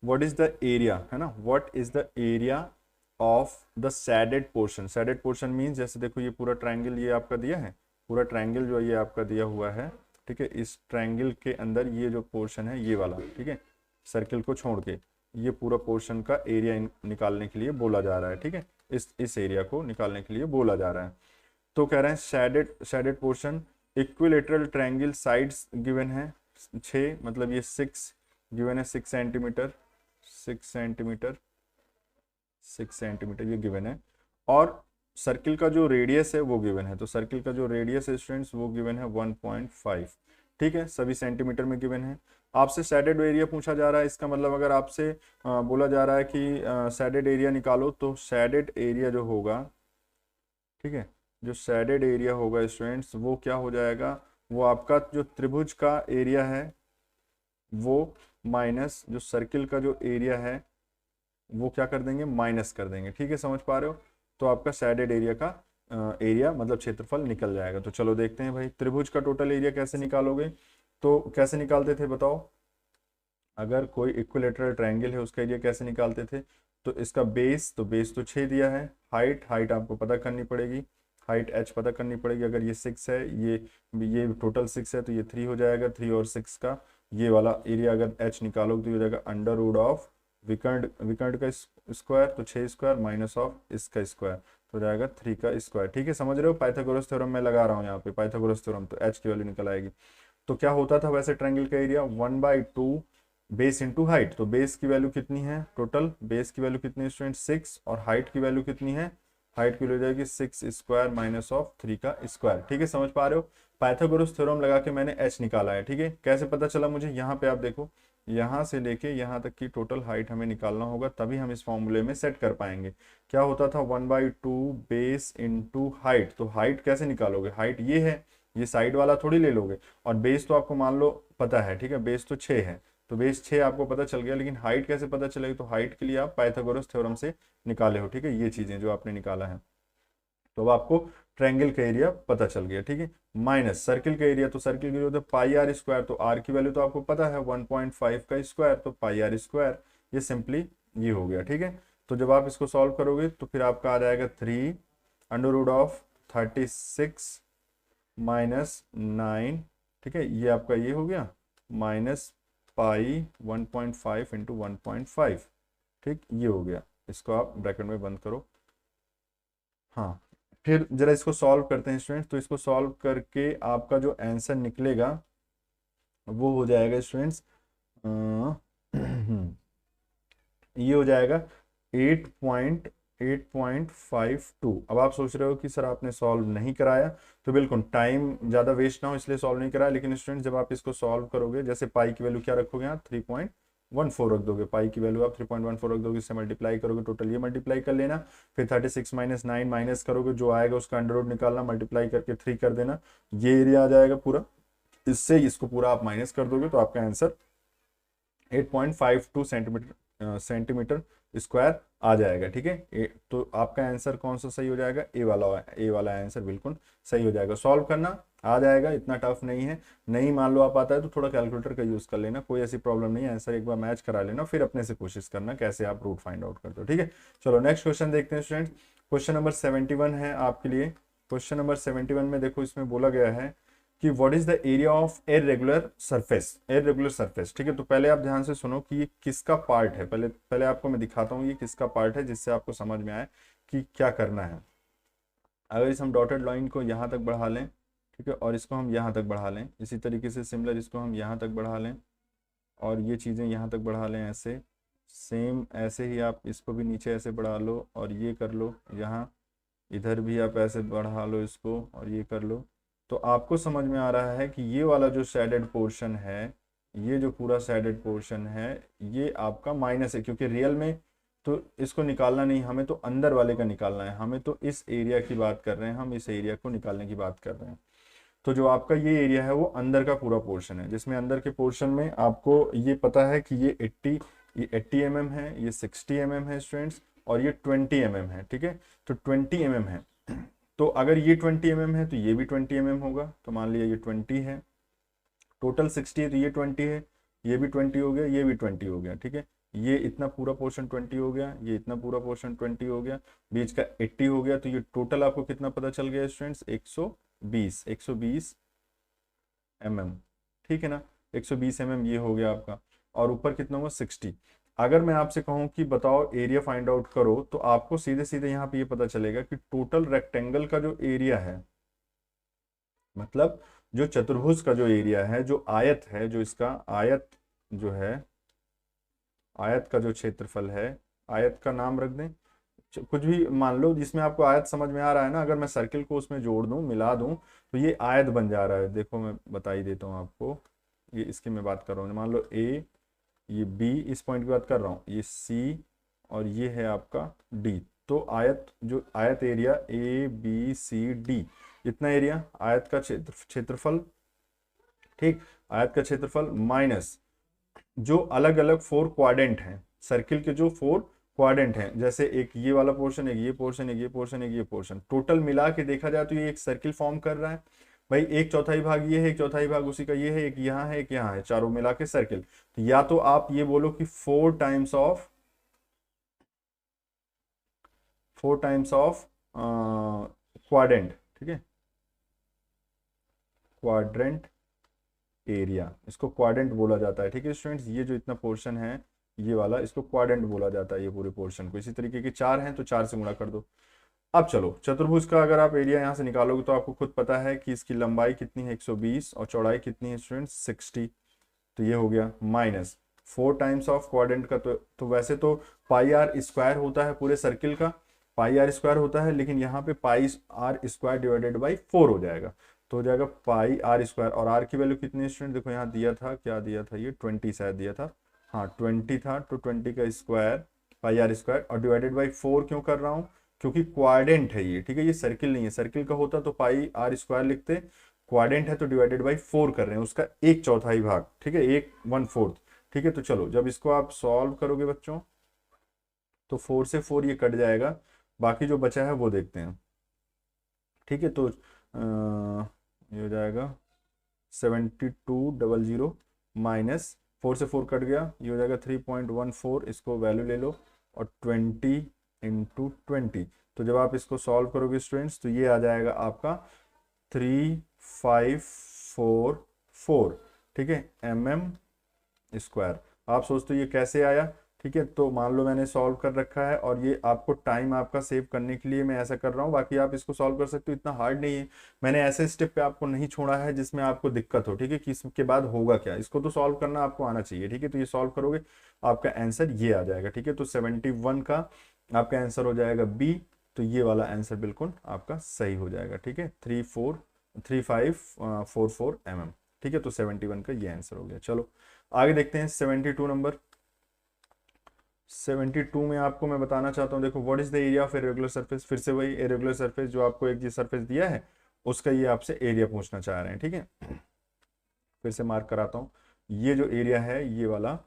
व्हाट इज द एरिया, है ना, what is the area of the shaded portion. Shaded portion means जैसे देखो ये पूरा ट्राइंगल ये आपका दिया है, पूरा ट्राइंगल जो ये आपका दिया हुआ है, ठीक है। इस ट्राइंगल के अंदर ये जो पोर्शन है ये वाला, ठीक है, सर्किल को छोड़ के ये पूरा पोर्शन का एरिया निकालने के लिए बोला जा रहा है, ठीक है। इस एरिया को निकालने के लिए बोला जा रहा है। तो कह रहे हैं shaded portion equilateral triangle sides given है 6, मतलब ये 6 गिवन है, 6 सेंटीमीटर 6 सेंटीमीटर 6 सेंटीमीटर ये गिवन है। और सर्किल का जो रेडियस है वो गिवन है। तो सर्किल का जो रेडियस है स्टूडेंट्स वो गिवन है 1.5, ठीक है, सभी सेंटीमीटर में गिवन है। आपसे सैडेड एरिया पूछा जा रहा है, इसका मतलब अगर आपसे बोला जा रहा है कि सैडेड एरिया निकालो, तो सैडेड एरिया जो होगा, ठीक है, जो सैडेड एरिया होगा स्टूडेंट्स वो क्या हो जाएगा? वो आपका जो त्रिभुज का एरिया है वो माइनस जो सर्किल का जो एरिया है वो क्या कर देंगे? माइनस कर देंगे, ठीक है, समझ पा रहे हो। तो आपका सैडेड एरिया का एरिया मतलब क्षेत्रफल निकल जाएगा। तो चलो देखते हैं भाई, त्रिभुज का टोटल एरिया कैसे निकालोगे? तो कैसे निकालते थे बताओ? अगर कोई इक्विलेटरल ट्रायंगल है उसका एरिया कैसे निकालते थे? तो इसका बेस, तो बेस तो 6 दिया है, हाइट आपको पता करनी पड़ेगी, हाइट h पता करनी पड़ेगी। अगर ये 6 है, ये टोटल 6 है, तो ये 3 हो जाएगा, 3 और 6 का ये वाला एरिया अगर h निकालोगे तो ये हो जाएगा अंडर रूट ऑफ विकर्ण का स्क्वायर, तो 6 स्क्वायर माइनस ऑफ इसका स्क्वायर, तो हो जाएगा 3 का स्क्वायर, ठीक है, समझ रहे हो। पाइथागोरस थ्योरम मैं लगा रहा हूँ यहाँ पे, पाइथागोरस थ्योरम, तो h की वैल्यू निकल आएगी। तो क्या होता था वैसे ट्रायंगल का एरिया? 1/2 base into height. तो बेस की वैल्यू कितनी है? टोटल बेस की वैल्यू कितनी है स्टूडेंट? 6, और हाइट की वैल्यू कितनी है? हाइट की वैल्यू हो जाएगी 6 स्क्वायर माइनस ऑफ 3 का स्क्वायर, ठीक है, समझ पा रहे हो। पाइथागोरस थ्योरम लगा के मैंने h निकाला है, ठीक है। कैसे पता चला मुझे? यहाँ पे आप देखो, यहाँ से लेके यहाँ तक की टोटल हाइट हमें निकालना होगा, तभी हम इस फॉर्मूले में सेट कर पाएंगे। क्या होता था? 1/2 बेस इंटू हाइट। तो हाइट कैसे निकालोगे? हाइट ये है, ये साइड वाला थोड़ी ले लोगे, और बेस तो आपको मान लो पता है, ठीक है, बेस तो 6 है, तो बेस 6 आपको पता चल गया, लेकिन हाइट कैसे पता चलेगी? तो हाइट के लिए आप पाइथागोरस थ्योरम से निकाले हो, ठीक है, ये चीजें जो आपने निकाला है। तो अब आपको ट्रायंगल का एरिया पता चल गया, ठीक है। माइनस सर्किल का एरिया, तो सर्किल की जो है पाई आर स्क्वायर, तो आर की वैल्यू तो आपको पता है 1.5 का स्क्वायर, तो पाई आर स्क्वायर, ये सिंपली ये हो गया, ठीक है। तो जब आप इसको सॉल्व करोगे तो फिर आपका आ जाएगा 3 अंडर रूट ऑफ 36 माइनस 9, ठीक है, ये आपका ये हो गया माइनस पाई 1.5 इंटू 1.5, ठीक, ये हो गया। इसको आप ब्रैकेट में बंद करो। हाँ, फिर जरा इसको सॉल्व करते हैं स्टूडेंट्स। तो इसको सॉल्व करके आपका जो आंसर निकलेगा वो हो जाएगा स्टूडेंट्स ये हो जाएगा 8.52। अब आप सोच रहे हो कि सर आपने सॉल्व नहीं कराया, तो बिल्कुल टाइम ज़्यादा वेस्ट ना हो इसलिए सॉल्व नहीं कराया। लेकिन स्टूडेंट जब आप इसको सॉल्व करोगे, जैसे पाई की वैल्यू क्या रखोगे यहाँ? 3.14 रख दोगे, पाई की वैल्यू आप 3.14 रख दोगे, इससे मल्टीप्लाई करोगे, टोटल ये मल्टीप्लाई कर लेना, फिर 36 माइनस 9 माइनस करोगे, जो आएगा उसका अंडर रूट निकालना, मल्टीप्लाई करके 3 कर देना, ये एरिया आ जाएगा पूरा। इससे इसको पूरा आप माइनस कर दोगे तो आपका आंसर 8.52 सेंटीमीटर स्क्वायर आ जाएगा। ठीक है, तो आपका आंसर कौन सा सही हो जाएगा, ए वाला आंसर बिल्कुल सही हो जाएगा। सॉल्व करना आ जाएगा, इतना टफ नहीं है। नहीं मान लो आप आता है तो थोड़ा कैलकुलेटर का यूज कर लेना, कोई ऐसी प्रॉब्लम नहीं है। आंसर एक बार मैच करा लेना, फिर अपने से कोशिश करना कैसे आप रूट फाइंड आउट करते हो। ठीक है, चलो नेक्स्ट क्वेश्चन देखते हैं स्टूडेंट। क्वेश्चन नंबर 71 है आपके लिए। क्वेश्चन नंबर 71 में देखो, इसमें बोला गया है कि what is the area of irregular surface. Irregular surface, ठीक है, तो पहले आप ध्यान से सुनो कि ये किसका पार्ट है। पहले पहले आपको मैं दिखाता हूँ ये किसका पार्ट है, जिससे आपको समझ में आए कि क्या करना है। अगर इस हम डॉटेड लाइन को यहाँ तक बढ़ा लें, ठीक है, और इसको हम यहाँ तक बढ़ा लें, इसी तरीके से सिमिलर इसको हम यहाँ तक बढ़ा लें और ये चीज़ें यहाँ तक बढ़ा लें, ऐसे सेम ऐसे ही आप इसको भी नीचे ऐसे बढ़ा लो और ये कर लो, यहाँ इधर भी आप ऐसे बढ़ा लो इसको और ये कर लो, तो आपको समझ में आ रहा है कि ये वाला जो शेडेड पोर्शन है, ये जो पूरा शेडेड पोर्शन है, ये आपका माइनस है, क्योंकि रियल में तो इसको निकालना नहीं, हमें तो अंदर वाले का निकालना है। हमें तो इस एरिया की बात कर रहे हैं, हम इस एरिया को निकालने की बात कर रहे हैं। तो जो आपका ये एरिया है वो अंदर का पूरा पोर्शन है, जिसमें अंदर के पोर्शन में आपको ये पता है कि ये 80 mm है, ये 60 mm है स्टूडेंट्स, और ये 20 mm है। ठीक है, तो 20 mm है, तो अगर ये 20 mm है तो ये भी 20 mm होगा। तो मान लिया ये 20 है, टोटल 60 है तो ये 20 है, ये भी 20 हो गया, ये भी 20 हो गया। ठीक है, ये इतना पूरा पोर्शन 20 हो गया, ये इतना पूरा पोर्शन 20 हो गया, बीच का 80 हो गया। तो ये टोटल आपको कितना पता चल गया स्टूडेंट्स, 120 mm। ठीक है ना, 120 mm ये हो गया आपका, और ऊपर कितना हुआ 60। अगर मैं आपसे कहूं कि बताओ एरिया फाइंड आउट करो, तो आपको सीधे सीधे यहाँ पे ये पता चलेगा कि टोटल रेक्टेंगल का जो एरिया है, मतलब जो चतुर्भुज का जो एरिया है, जो आयत है, जो इसका आयत जो है, आयत का जो क्षेत्रफल है, आयत का नाम रख दें कुछ भी मान लो जिसमें आपको आयत समझ में आ रहा है ना। अगर मैं सर्किल को उसमें जोड़ दूं, मिला दूं, तो ये आयत बन जा रहा है। देखो मैं बता ही देता हूँ आपको, ये इसकी मैं बात कर रहा हूँ, मान लो ए, ये बी, इस पॉइंट की बात कर रहा हूँ, ये सी, और ये है आपका डी। तो आयत, जो आयत एरिया ABCD, इतना एरिया आयत का क्षेत्रफल। ठीक, आयत का क्षेत्रफल माइनस जो अलग अलग 4 क्वाड्रेंट हैं, सर्किल के जो 4 क्वाड्रेंट हैं, जैसे एक ये वाला पोर्शन, एक ये पोर्शन, एक ये पोर्शन, एक ये पोर्शन, टोटल मिला के देखा जाए तो ये एक सर्किल फॉर्म कर रहा है। भाई एक चौथाई भाग ये है, एक चौथाई भाग उसी का ये है, एक यहाँ है, एक यहाँ है, चारों मिला के सर्किल। तो या तो आप ये बोलो कि 4 टाइम्स ऑफ क्वाड्रेंट। ठीक है, क्वाड्रेंट एरिया, इसको क्वाड्रेंट बोला जाता है। ठीक है स्टूडेंट्स, ये जो इतना पोर्शन है ये वाला, इसको क्वाड्रेंट बोला जाता है, ये पूरे पोर्शन को। इसी तरीके के 4 हैं तो 4 से गुणा कर दो। अब चलो चतुर्भुज का अगर आप एरिया यहाँ से निकालोगे तो आपको खुद पता है कि इसकी लंबाई कितनी है 120, और चौड़ाई कितनी है स्टूडेंट्स 60। तो ये हो गया माइनस 4 टाइम्स ऑफ क्वाड्रेंट का, तो वैसे तो पाई आर स्क्वायर होता है पूरे सर्किल का, पाई आर स्क्वायर होता है, लेकिन यहाँ पे पाई आर स्क्वायर डिवाइडेड बाई 4 हो जाएगा। तो हो जाएगा पाई आर स्क्वायर, और आर की वैल्यू कितनी स्टूडेंट, देखो यहाँ दिया था, क्या दिया था, ये 20 शायद दिया था, हाँ 20 था, तो 20 का स्क्वायर पाई आर स्क्वायर, और डिवाइडेड बाई 4 क्यों कर रहा हूँ, क्योंकि क्वाड्रेंट है ये। ठीक है, ये सर्किल नहीं है, सर्किल का होता तो पाई आर स्क्वायर लिखते, क्वाड्रेंट है तो डिवाइडेड बाई 4 कर रहे हैं, उसका एक चौथाई भाग। ठीक है, 1/4। ठीक है, तो चलो जब इसको आप सॉल्व करोगे बच्चों, तो 4 से 4 ये कट जाएगा, बाकी जो बचा है वो देखते हैं। ठीक है, तो ये हो जाएगा 7200 माइनस 4 से 4 कट गया, ये हो जाएगा 3.14, इसको वैल्यू ले लो, और 20 × 20। तो जब आप इसको सॉल्व करोगे स्टूडेंट्स, तो ये आ जाएगा आपका 3544। ठीक है, mm²। आप सोचते हो ये कैसे आया। ठीक है, तो मान लो मैंने सॉल्व कर रखा है, और ये आपको टाइम आपका सेव करने के लिए मैं ऐसा कर रहा हूँ, बाकी आप इसको सॉल्व कर सकते हो, इतना हार्ड नहीं है। मैंने ऐसे स्टेप पे आपको नहीं छोड़ा है जिसमें आपको दिक्कत हो। ठीक है, कि इसके बाद होगा क्या, इसको तो सॉल्व करना आपको आना चाहिए। ठीक है, तो ये सॉल्व करोगे आपका आंसर ये आ जाएगा। ठीक है, तो 71 का आपका आंसर हो जाएगा बी, तो ये वाला आंसर बिल्कुल आपका सही हो जाएगा। ठीक है, 3544 mm। ठीक है, तो 71 का ये आंसर हो गया। चलो आगे देखते हैं 72 नंबर। 72 में आपको मैं बताना चाहता हूँ, देखो what is the area of irregular surface. फिर से वही इरेगुलर सरफेस, जो आपको एक जी सरफेस दिया है उसका ये आपसे एरिया पूछना चाह रहे हैं। ठीक है, फिर से मार्क कराता हूँ, ये जो एरिया है ये वाला,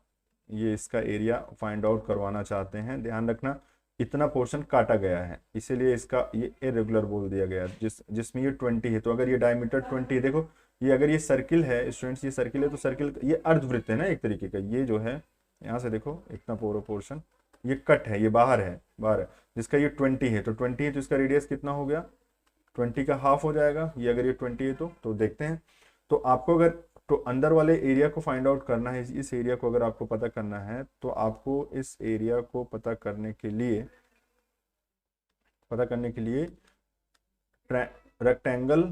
ये इसका एरिया फाइंड आउट करवाना चाहते हैं। ध्यान रखना इतना पोर्शन काटा गया है, इसीलिए इसका ये इरेगुलर बोल दिया गया, जिसमें ये 20 है। तो अगर ये डायमीटर 20 है, देखो ये अगर ये सर्किल है स्टूडेंट्स, ये सर्किल है तो सर्किल ये अर्धवृत्त है ना एक तरीके का। ये जो है यहाँ से देखो इतना पूरा पोर्शन ये कट है, ये बाहर है, बाहर है, जिसका ये 20 है। तो 20 है तो इसका रेडियस कितना हो गया, 20 का हाफ हो जाएगा। ये अगर ये 20 है तो देखते हैं। तो आपको अगर तो अंदर वाले एरिया को फाइंड आउट करना है, इस एरिया को अगर आपको पता करना है तो आपको इस एरिया को पता करने के लिए रेक्टेंगल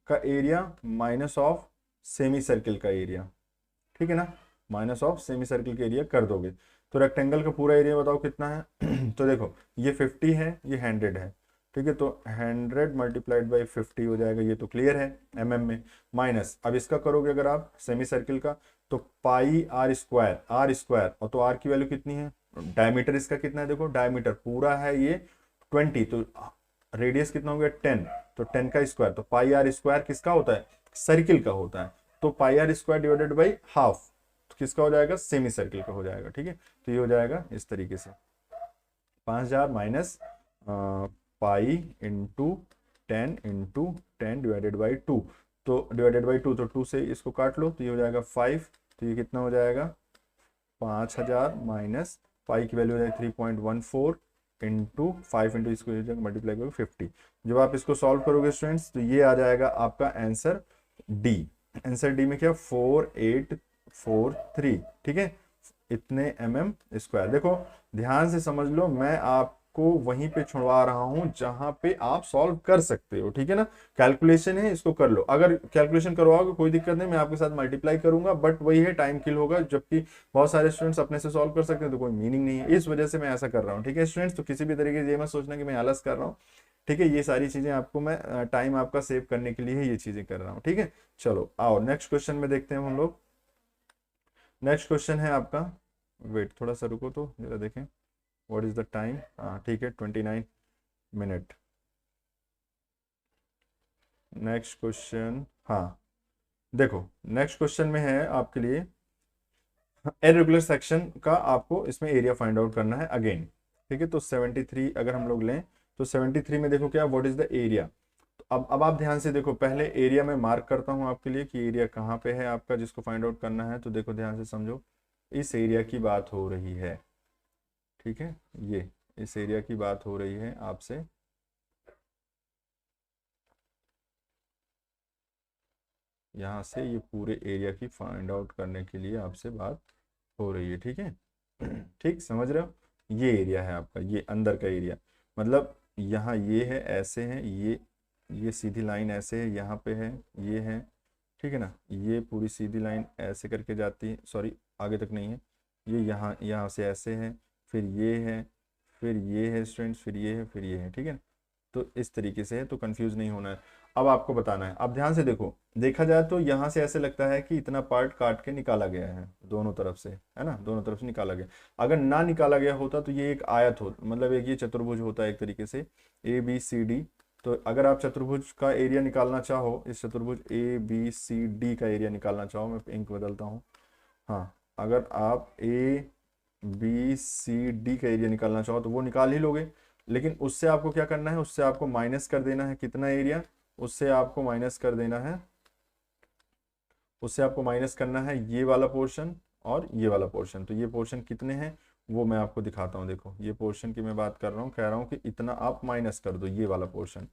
का area minus of semi circle का एरिया, ठीक है ना, माइनस ऑफ सेमी सर्किल का एरिया कर दोगे तो रेक्टेंगल का पूरा एरिया बताओ कितना है। तो देखो ये 50 है, ये 100 है, ठीक है, तो 100 मल्टीप्लाइड बाई 50 हो जाएगा, ये तो क्लियर है mm में। माइनस अब इसका करोगे अगर आप सेमी सर्किल का तो पाई आर स्क्वायर, और तो आर की वैल्यू कितनी है, डायमीटर इसका कितना है, देखो डायमीटर पूरा है ये 20, तो रेडियस कितना हो गया 10, तो 10 का स्क्वायर, तो पाई आर स्क्वायर किसका होता है, सर्किल का होता है। तो pi R square divided by half तो किसका हो जाएगा, सेमी सर्किल का हो जाएगा, ठीक है। तो ये हो जाएगा इस तरीके से 5000 minus pi into 10 divided by 2, तो डिवाइडेड बाई 2, तो 2 से इसको काट लो तो ये हो जाएगा 5, तो ये कितना हो जाएगा 5000 माइनस पाई की वैल्यू हो जाएगी 3.14 इंटू 5 इंटू इसको मल्टीप्लाई करोगे 50। जब आप इसको सॉल्व करोगे स्टूडेंट्स तो ये आ जाएगा आपका आंसर डी। आंसर डी में क्या 4843, ठीक है, इतने mm²। देखो ध्यान से समझ लो, मैं आपको वहीं पे छुड़वा रहा हूं जहां पे आप सॉल्व कर सकते हो, ठीक है ना। कैलकुलेशन है, इसको कर लो, अगर कैलकुलेशन करवाओगे कोई दिक्कत नहीं, मैं आपके साथ मल्टीप्लाई करूंगा, बट वही है टाइम किल होगा, जबकि बहुत सारे स्टूडेंट्स अपने से सॉल्व कर सकते हैं तो कोई मीनिंग नहीं है, इस वजह से मैं ऐसा कर रहा हूँ, ठीक है स्टूडेंट्स। तो किसी भी तरीके से ये मत सोचना कि मैं आलस कर रहा हूँ, ठीक है, ये सारी चीजें आपको मैं टाइम आपका सेव करने के लिए ये चीजें कर रहा हूँ, ठीक है। चलो आओ नेक्स्ट क्वेश्चन में देखते हैं हम लोग। नेक्स्ट क्वेश्चन है आपका, वेट थोड़ा सा रुको तो जरा देखें व्हाट इज द टाइम, हाँ ठीक है 29 मिनट। नेक्स्ट क्वेश्चन, हाँ देखो नेक्स्ट क्वेश्चन में है आपके लिए इरेगुलर सेक्शन का, आपको इसमें एरिया फाइंड आउट करना है अगेन, ठीक है। तो 73 अगर हम लोग लें तो 73 में देखो क्या व्हाट इज द एरिया। तो अब आप ध्यान से देखो, पहले एरिया में मार्क करता हूं आपके लिए कि एरिया कहाँ पे है आपका जिसको फाइंड आउट करना है। तो देखो ध्यान से समझो, इस एरिया की बात हो रही है, ठीक है, ये इस एरिया की बात हो रही है आपसे, यहाँ से ये पूरे एरिया की फाइंड आउट करने के लिए आपसे बात हो रही है, ठीक है। ठीक समझ रहे हो, ये एरिया है आपका, ये अंदर का एरिया, मतलब यहाँ ये है, ऐसे है, ये सीधी लाइन ऐसे है, यहाँ पे है, ये है, ठीक है ना, ये पूरी सीधी लाइन ऐसे करके जाती है, सॉरी आगे तक नहीं है, ये यहाँ से ऐसे है, फिर ये है, फिर ये है स्टूडेंट्स, फिर ये है, फिर ये है, ठीक है। तो इस तरीके से है, तो कंफ्यूज नहीं होना है। अब आपको बताना है, अब ध्यान से देखो, देखा जाए तो यहाँ से ऐसे लगता है कि इतना पार्ट काट के निकाला गया है दोनों तरफ से, है ना, दोनों तरफ से निकाला गया। अगर ना निकाला गया होता तो ये एक आयत हो, मतलब एक ये चतुर्भुज होता है एक तरीके से ABCD। तो अगर आप चतुर्भुज का एरिया निकालना चाहो, इस चतुर्भुज ABCD का एरिया निकालना चाहो, मैं इंक बदलता हूँ, हाँ अगर आप ABCD का एरिया निकालना चाहो तो वो निकाल ही लोगे, लेकिन उससे आपको क्या करना है, उससे आपको माइनस कर देना है कितना एरिया, उससे आपको माइनस कर देना है, उससे आपको माइनस करना है ये वाला पोर्शन और ये वाला पोर्शन। तो ये पोर्शन कितने हैं वो मैं आपको दिखाता हूँ, देखो ये पोर्शन की मैं बात कर रहा हूँ, कह रहा हूँ कि इतना आप माइनस कर दो, ये वाला पोर्शन,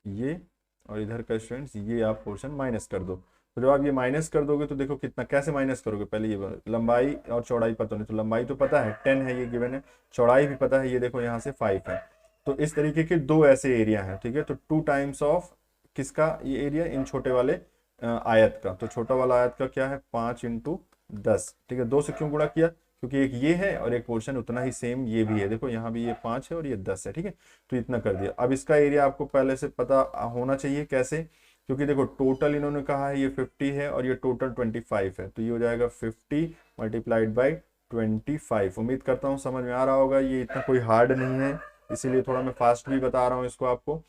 ये और इधर का स्टूडेंट्स ये आप पोर्शन माइनस कर दो। तो जब आप ये माइनस कर दोगे तो देखो कितना, कैसे माइनस करोगे, पहले ये लंबाई और चौड़ाई पता नहीं, तो लंबाई तो पता है 10 है, ये गिवन है, चौड़ाई भी पता है, ये देखो यहाँ से 5 है। तो इस तरीके के दो ऐसे एरिया हैं, ठीक है। तो 2 टाइम्स ऑफ किसका ये एरिया, इन छोटे वाले आयत का। तो छोटा वाला आयत का क्या है 5 इंटू 10, ठीक है। 2 से क्यों गुणा किया, क्योंकि एक ये है और एक पोर्शन उतना ही सेम ये भी है, देखो यहाँ भी ये 5 है और ये 10 है, ठीक है। तो इतना कर दिया। अब इसका एरिया आपको पहले से पता होना चाहिए, कैसे, क्योंकि देखो टोटल इन्होंने कहा है ये 50 है और ये टोटल 25 है, तो ये हो जाएगा 50 मल्टीप्लाइड बाई 25। उम्मीद करता हूँ समझ में आ रहा होगा, ये इतना कोई हार्ड नहीं है, इसीलिए थोड़ा मैं फास्ट भी बता रहा हूँ इसको आपको।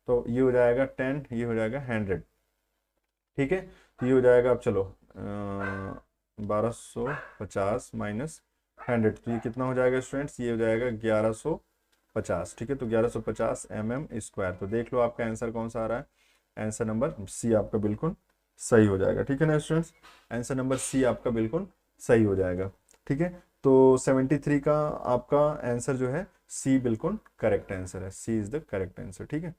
तो ये हो जाएगा 10, ये हो जाएगा 100, ठीक है। तो ये हो जाएगा, अब चलो 1250 माइनस 100, तो ये कितना हो जाएगा स्टूडेंट्स, ये हो जाएगा 1150। ठीक है, तो 1150 mm²। तो देख लो आपका आंसर कौन सा आ रहा है, आंसर नंबर सी आपका बिल्कुल सही हो जाएगा। ठीक है ना स्टूडेंट्स, आंसर नंबर सी आपका बिल्कुल सही हो जाएगा। ठीक है, तो 73 का आपका आंसर जो है सी बिल्कुल करेक्ट आंसर है, सी इज द करेक्ट आंसर। ठीक है,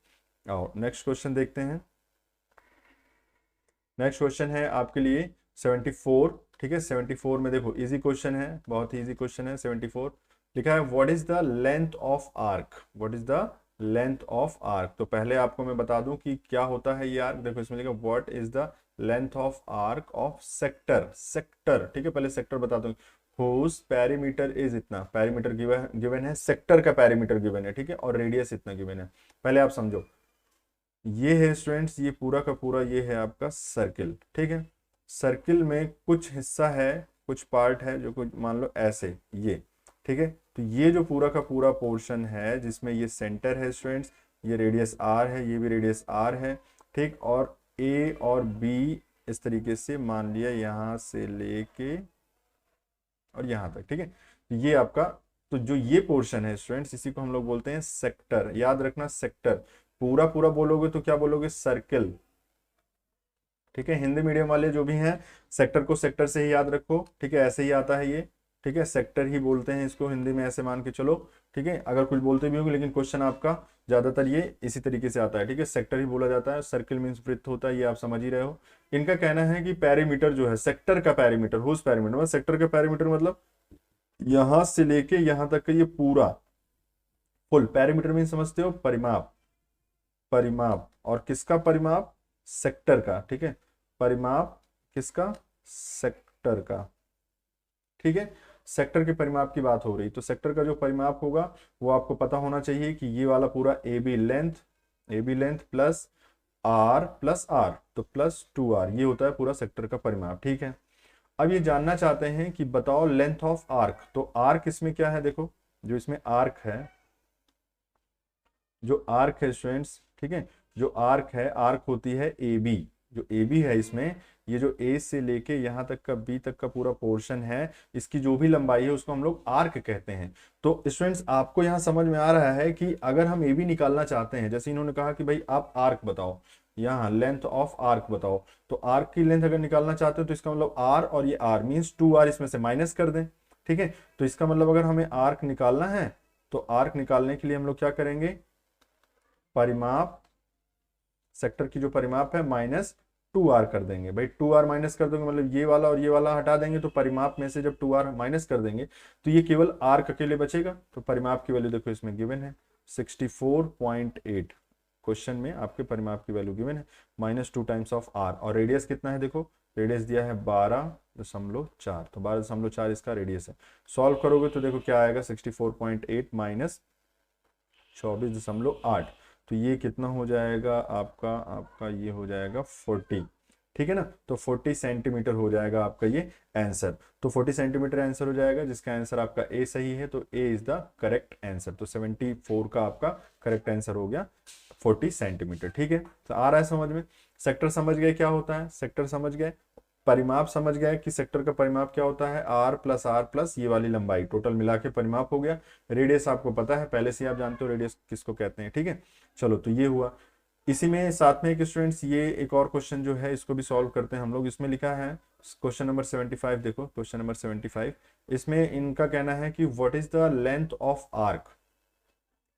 आओ नेक्स्ट क्वेश्चन देखते हैं। नेक्स्ट क्वेश्चन है आपके लिए 74। ठीक है, 74 में देखो इजी क्वेश्चन है, बहुत ही इजी क्वेश्चन है। 74 लिखा है what is the length of arc, what is the length of arc. तो पहले आपको मैं बता दूं कि क्या होता है ये आर्क। देखो इसमें लिखा what is the length of arc of sector, sector. ठीक है, पहले सेक्टर बता दूं, हुज पेरीमीटर इज इतना, पेरीमीटर गिवन है, सेक्टर का पेरीमीटर गिवन है। ठीक है, और रेडियस इतना गिवन है। पहले आप समझो, ये है स्टूडेंट्स, ये पूरा का पूरा ये है आपका सर्किल। ठीक है, सर्किल में कुछ हिस्सा है, कुछ पार्ट है जो कुछ मान लो ऐसे ये। ठीक है, तो ये जो पूरा का पूरा पोर्शन है जिसमें ये सेंटर है स्टूडेंट्स, ये रेडियस आर है, ये भी रेडियस आर है। ठीक, और ए और बी इस तरीके से मान लिया, यहां से लेके और यहां तक। ठीक है, तो ये आपका, तो जो ये पोर्शन है स्टूडेंट्स, इसी को हम लोग बोलते हैं सेक्टर। याद रखना सेक्टर, पूरा पूरा बोलोगे तो क्या बोलोगे, सर्किल। ठीक है, हिंदी मीडियम वाले जो भी हैं सेक्टर को सेक्टर से ही याद रखो। ठीक है, ऐसे ही आता है ये। ठीक है, सेक्टर ही बोलते हैं इसको हिंदी में, ऐसे मान के चलो। ठीक है, अगर कुछ बोलते भी होंगे लेकिन क्वेश्चन आपका ज्यादातर ये इसी तरीके से आता है। ठीक है, सेक्टर ही बोला जाता है, सर्किल मीन्स वृत्त होता है, ये आप समझ ही रहे हो। इनका कहना है कि पेरीमीटर जो है, सेक्टर का पेरीमीटर, हुज पेरीमीटर मतलब सेक्टर का पेरीमीटर मतलब यहां से लेके यहां तक का ये पूरा फुल पेरीमीटर मीन समझते हो, परिमाप, परिमाप। और किसका परिमाप, सेक्टर का। ठीक है, परिमाप किसका, सेक्टर का। ठीक है, सेक्टर के परिमाप की बात हो रही, तो सेक्टर का जो परिमाप होगा वो आपको पता होना चाहिए कि ये वाला पूरा A B length plus R, तो +2r, ये होता है पूरा सेक्टर का परिमाप। ठीक है, अब ये जानना चाहते हैं कि बताओ लेंथ ऑफ आर्क। तो आर्क इसमें क्या है, देखो जो इसमें आर्क है, जो आर्क है स्टूडेंट्स, ठीक है, जो आर्क है, आर्क होती है ए बी। जो ए बी है इसमें, ये जो ए से लेके यहाँ तक का बी तक का पूरा पोर्शन है, इसकी जो भी लंबाई है उसको हम लोग आर्क कहते हैं। तो स्टूडेंट्स आपको यहाँ समझ में आ रहा है कि अगर हम ए बी निकालना चाहते हैं, जैसे इन्होंने कहा कि भाई आप आर्क बताओ, यहाँ लेंथ ऑफ आर्क बताओ, तो आर्क की लेंथ अगर निकालना चाहते हो तो इसका मतलब आर और ये आर मीन्स 2r इसमें से माइनस कर दें। ठीक है, तो इसका मतलब अगर हमें आर्क निकालना है तो आर्क निकालने के लिए हम लोग क्या करेंगे, परिमाप, सेक्टर की जो परिमाप है -2r कर देंगे। भाई 2r माइनस कर दोगे मतलब ये वाला और ये वाला हटा देंगे, तो परिमाप में से जब 2r माइनस कर देंगे तो ये केवल आर्क अकेले बचेगा। तो परिमाप की वैल्यू देखो इसमें गिवन है 64.8, क्वेश्चन में आपके परिमाप की वैल्यू गिवन है -2 टाइम्स ऑफ आर। और रेडियस कितना है, देखो रेडियस दिया है 12.4, तो 12.4 इसका रेडियस है। सॉल्व करोगे तो देखो क्या आएगा, 64.8 माइनस 24.8, तो ये कितना हो जाएगा आपका, आपका ये हो जाएगा 40। ठीक है ना, तो 40 सेंटीमीटर हो जाएगा आपका ये आंसर। तो 40 सेंटीमीटर आंसर हो जाएगा, जिसका आंसर आपका ए सही है, तो ए इज द करेक्ट आंसर। तो 74 का आपका करेक्ट आंसर हो गया 40 सेंटीमीटर। ठीक है, तो आ रहा है समझ में, सेक्टर समझ गए क्या होता है, सेक्टर समझ गए, परिमाप समझ गए कि सेक्टर का परिमाप क्या होता है, आर प्लस ये वाली लंबाई टोटल मिला के परिमाप हो गया। रेडियस आपको पता है, पहले से आप जानते हो रेडियस किसको कहते हैं। ठीक है, चलो तो ये हुआ। इसी में साथ में एक स्टूडेंट्स ये एक और क्वेश्चन जो है इसको भी सॉल्व करते हैं हम लोग। इसमें लिखा है क्वेश्चन नंबर 75, देखो क्वेश्चन नंबर 75, इसमें इनका कहना है कि what is the length of arc.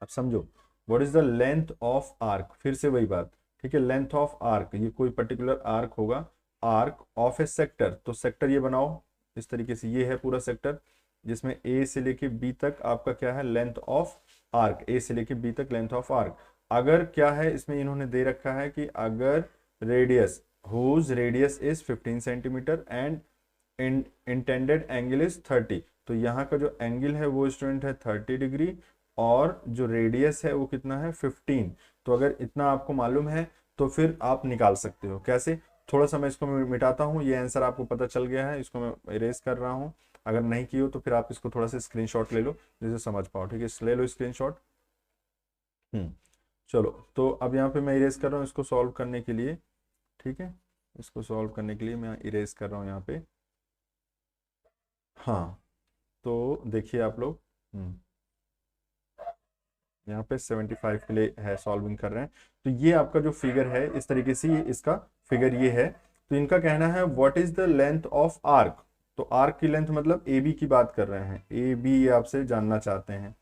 अब समझो, what is the length of arc, फिर से वही बात। ठीक है, लेंथ ऑफ आर्क, ये कोई पर्टिकुलर आर्क होगा, आर्क ऑफ ए सेक्टर। तो सेक्टर ये बनाओ इस तरीके से, ये है पूरा सेक्टर जिसमें ए से लेके बी तक आपका क्या है, लेंथ ऑफ आर्क, ए से लेके बी तक लेंथ ऑफ आर्क। अगर क्या है इसमें इन्होंने दे रखा है कि अगर radius, whose radius is 15 centimetre and intended angle is 30, तो यहाँ का जो एंगल है वो स्टूडेंट है 30 डिग्री, और जो रेडियस है वो कितना है 15। तो अगर इतना आपको मालूम है तो फिर आप निकाल सकते हो। कैसे, थोड़ा सा मैं इसको मिटाता हूँ, ये आंसर आपको पता चल गया है, इसको मैं इरेज कर रहा हूँ। अगर नहीं की हो तो फिर आप इसको थोड़ा सा स्क्रीनशॉट ले लो जिससे समझ पाओ। ठीक है, ले लो स्क्रीनशॉट। चलो, तो अब यहाँ पे मैं इरेज कर रहा हूँ इसको सॉल्व करने के लिए। ठीक है, इसको सॉल्व करने के लिए मैं इरेज कर रहा हूँ यहाँ पे। हाँ, तो देखिए आप लोग, यहाँ पे 75 के लिए है, सॉल्विंग कर रहे हैं। तो ये आपका जो फिगर है इस तरीके से, ये इसका फिगर ये है। तो इनका कहना है what is the length of arc. तो आर्क की लेंथ मतलब ए बी की बात कर रहे हैं, ए बी आपसे जानना चाहते हैं,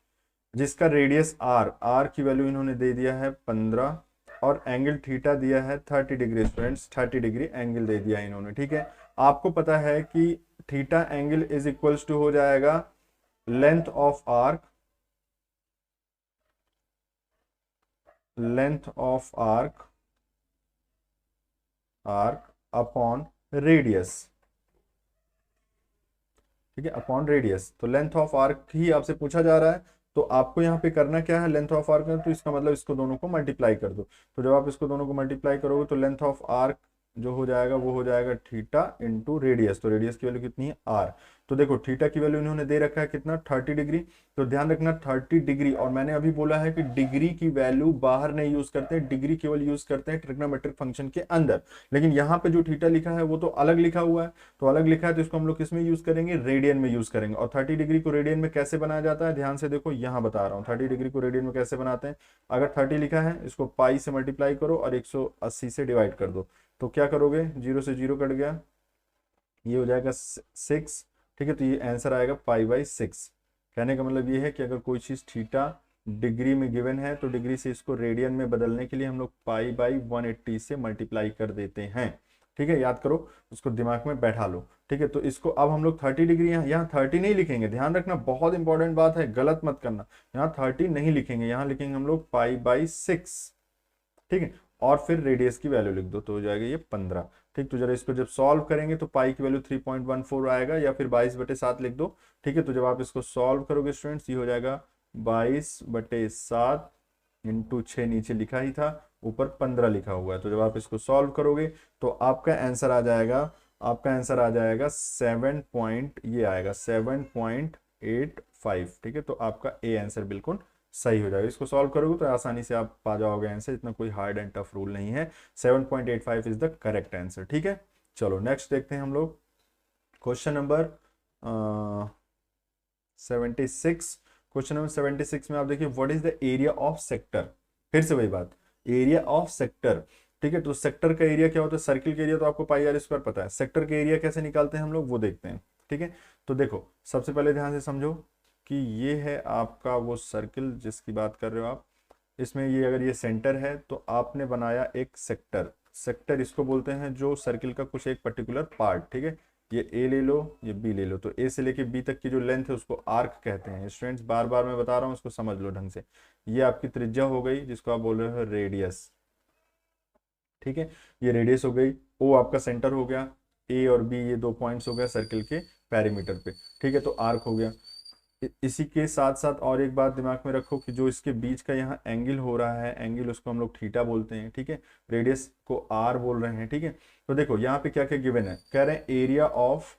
जिसका रेडियस आर, आर की वैल्यू इन्होंने दे दिया है 15 और एंगल थीटा दिया है 30 डिग्री। स्टूडेंट्स 30 डिग्री एंगल दे दिया इन्होंने, ठीक है। आपको पता है कि theta angle is equals to हो जाएगा length of arc, length of arc, arc upon radius, ठीक है, अपॉन रेडियस। तो लेंथ ऑफ आर्क ही आपसे पूछा जा रहा है। तो आपको यहाँ पे करना क्या है, लेंथ ऑफ आर्क है तो इसका मतलब इसको दोनों को मल्टीप्लाई कर दो। तो जब आप इसको दोनों को मल्टीप्लाई करोगे तो लेंथ ऑफ आर्क जो हो जाएगा वो हो जाएगा थीटा इंटू रेडियस। तो रेडियस की वैल्यू कितनी है, आर। तो देखो थीटा की वैल्यू इन्होंने दे रखा है कितना, 30 डिग्री। तो ध्यान रखना 30 डिग्री, और मैंने अभी बोला है कि डिग्री की वैल्यू बाहर नहीं यूज करते हैं, डिग्री केवल यूज करते हैं ट्रिग्नोमेट्रिक फंक्शन के अंदर। लेकिन यहाँ पे जो थीटा लिखा है वो तो अलग लिखा हुआ है। तो अलग लिखा है तो इसको हम लोग किस में यूज करेंगे, रेडियन में यूज करेंगे। और 30 डिग्री को रेडियन में कैसे बनाया जाता है, ध्यान से देखो, यहाँ बता रहा हूँ 30 डिग्री को रेडियन में कैसे बनाते हैं। अगर 30 लिखा है इसको पाई से मल्टीप्लाई करो और 180 से डिवाइड कर दो। तो क्या करोगे, जीरो से जीरो कट गया, ये हो जाएगा 6, ठीक है। तो ये आंसर आएगा पाई/6। कहने का मतलब ये है कि अगर कोई चीज थीटा डिग्री में गिवन है तो डिग्री से इसको रेडियन में बदलने के लिए हम लोग पाई/180 से मल्टीप्लाई कर देते हैं, ठीक है। याद करो, उसको दिमाग में बैठा लो, ठीक है। तो इसको अब हम लोग 30 डिग्री, यहाँ 30 नहीं लिखेंगे, ध्यान रखना, बहुत इंपॉर्टेंट बात है, गलत मत करना। यहाँ 30 नहीं लिखेंगे, यहाँ लिखेंगे हम लोग पाई/6, ठीक है। और फिर रेडियस की वैल्यू लिख दो तो हो जाएगा ये 15, ठीक। तो जरा इसको जब सॉल्व करेंगे तो पाई की वैल्यू 3.14 आएगा, या फिर 22/7 लिख दो, ठीक है। तो जब आप इसको सॉल्व करोगे स्टूडेंट्स, ये हो जाएगा 22/7 इंटू 6, नीचे लिखा ही था, ऊपर 15 लिखा हुआ है। तो जब आप इसको सॉल्व करोगे तो आपका आंसर आ जाएगा, आपका आंसर आ जाएगा 7 पॉइंट, ये आएगा 7.85, ठीक है। तो आपका ए आंसर बिल्कुल सही हो जाएगा। इसको सॉल्व करोगे तो आसानी से आप पा जाओगे आंसर, इतना कोई हार्ड एंड टफ रूल नहीं है। 7.85 इज द करेक्ट आंसर, ठीक है। चलो नेक्स्ट देखते हैं हम लोग, क्वेश्चन नंबर 76। क्वेश्चन नंबर 76 में आप देखिए what is the area of sector. फिर से वही बात, एरिया ऑफ सेक्टर, ठीक है। तो सेक्टर का एरिया क्या होता है, सर्किल का एरिया तो आपको पाई/r² पता है, सेक्टर का एरिया कैसे निकालते हैं हम लोग वो देखते हैं, ठीक है। तो देखो सबसे पहले ध्यान से समझो कि ये है आपका वो सर्किल जिसकी बात कर रहे हो आप। इसमें ये अगर ये सेंटर है तो आपने बनाया एक सेक्टर, सेक्टर इसको बोलते हैं जो सर्किल का कुछ एक पर्टिकुलर पार्ट, ठीक है। ये ए ले लो, ये बी ले लो, तो ए से लेके बी तक की जो लेंथ है उसको आर्क कहते हैं। स्टूडेंट्स बार बार मैं बता रहा हूँ, इसको समझ लो ढंग से। ये आपकी त्रिज्या हो गई जिसको आप बोल रहे हो रेडियस, ठीक है। ये रेडियस हो गई, ओ आपका सेंटर हो गया, ए और बी ये दो पॉइंट्स हो गया सर्किल के पेरीमीटर पे, ठीक है। तो आर्क हो गया। इसी के साथ साथ और एक बात दिमाग में रखो कि जो इसके बीच का यहाँ एंगल हो रहा है, एंगल उसको हम लोग थीटा बोलते हैं, ठीक है। रेडियस को आर बोल रहे हैं, ठीक है। तो देखो यहाँ पे क्या क्या गिवन है, कह रहे हैं एरिया ऑफ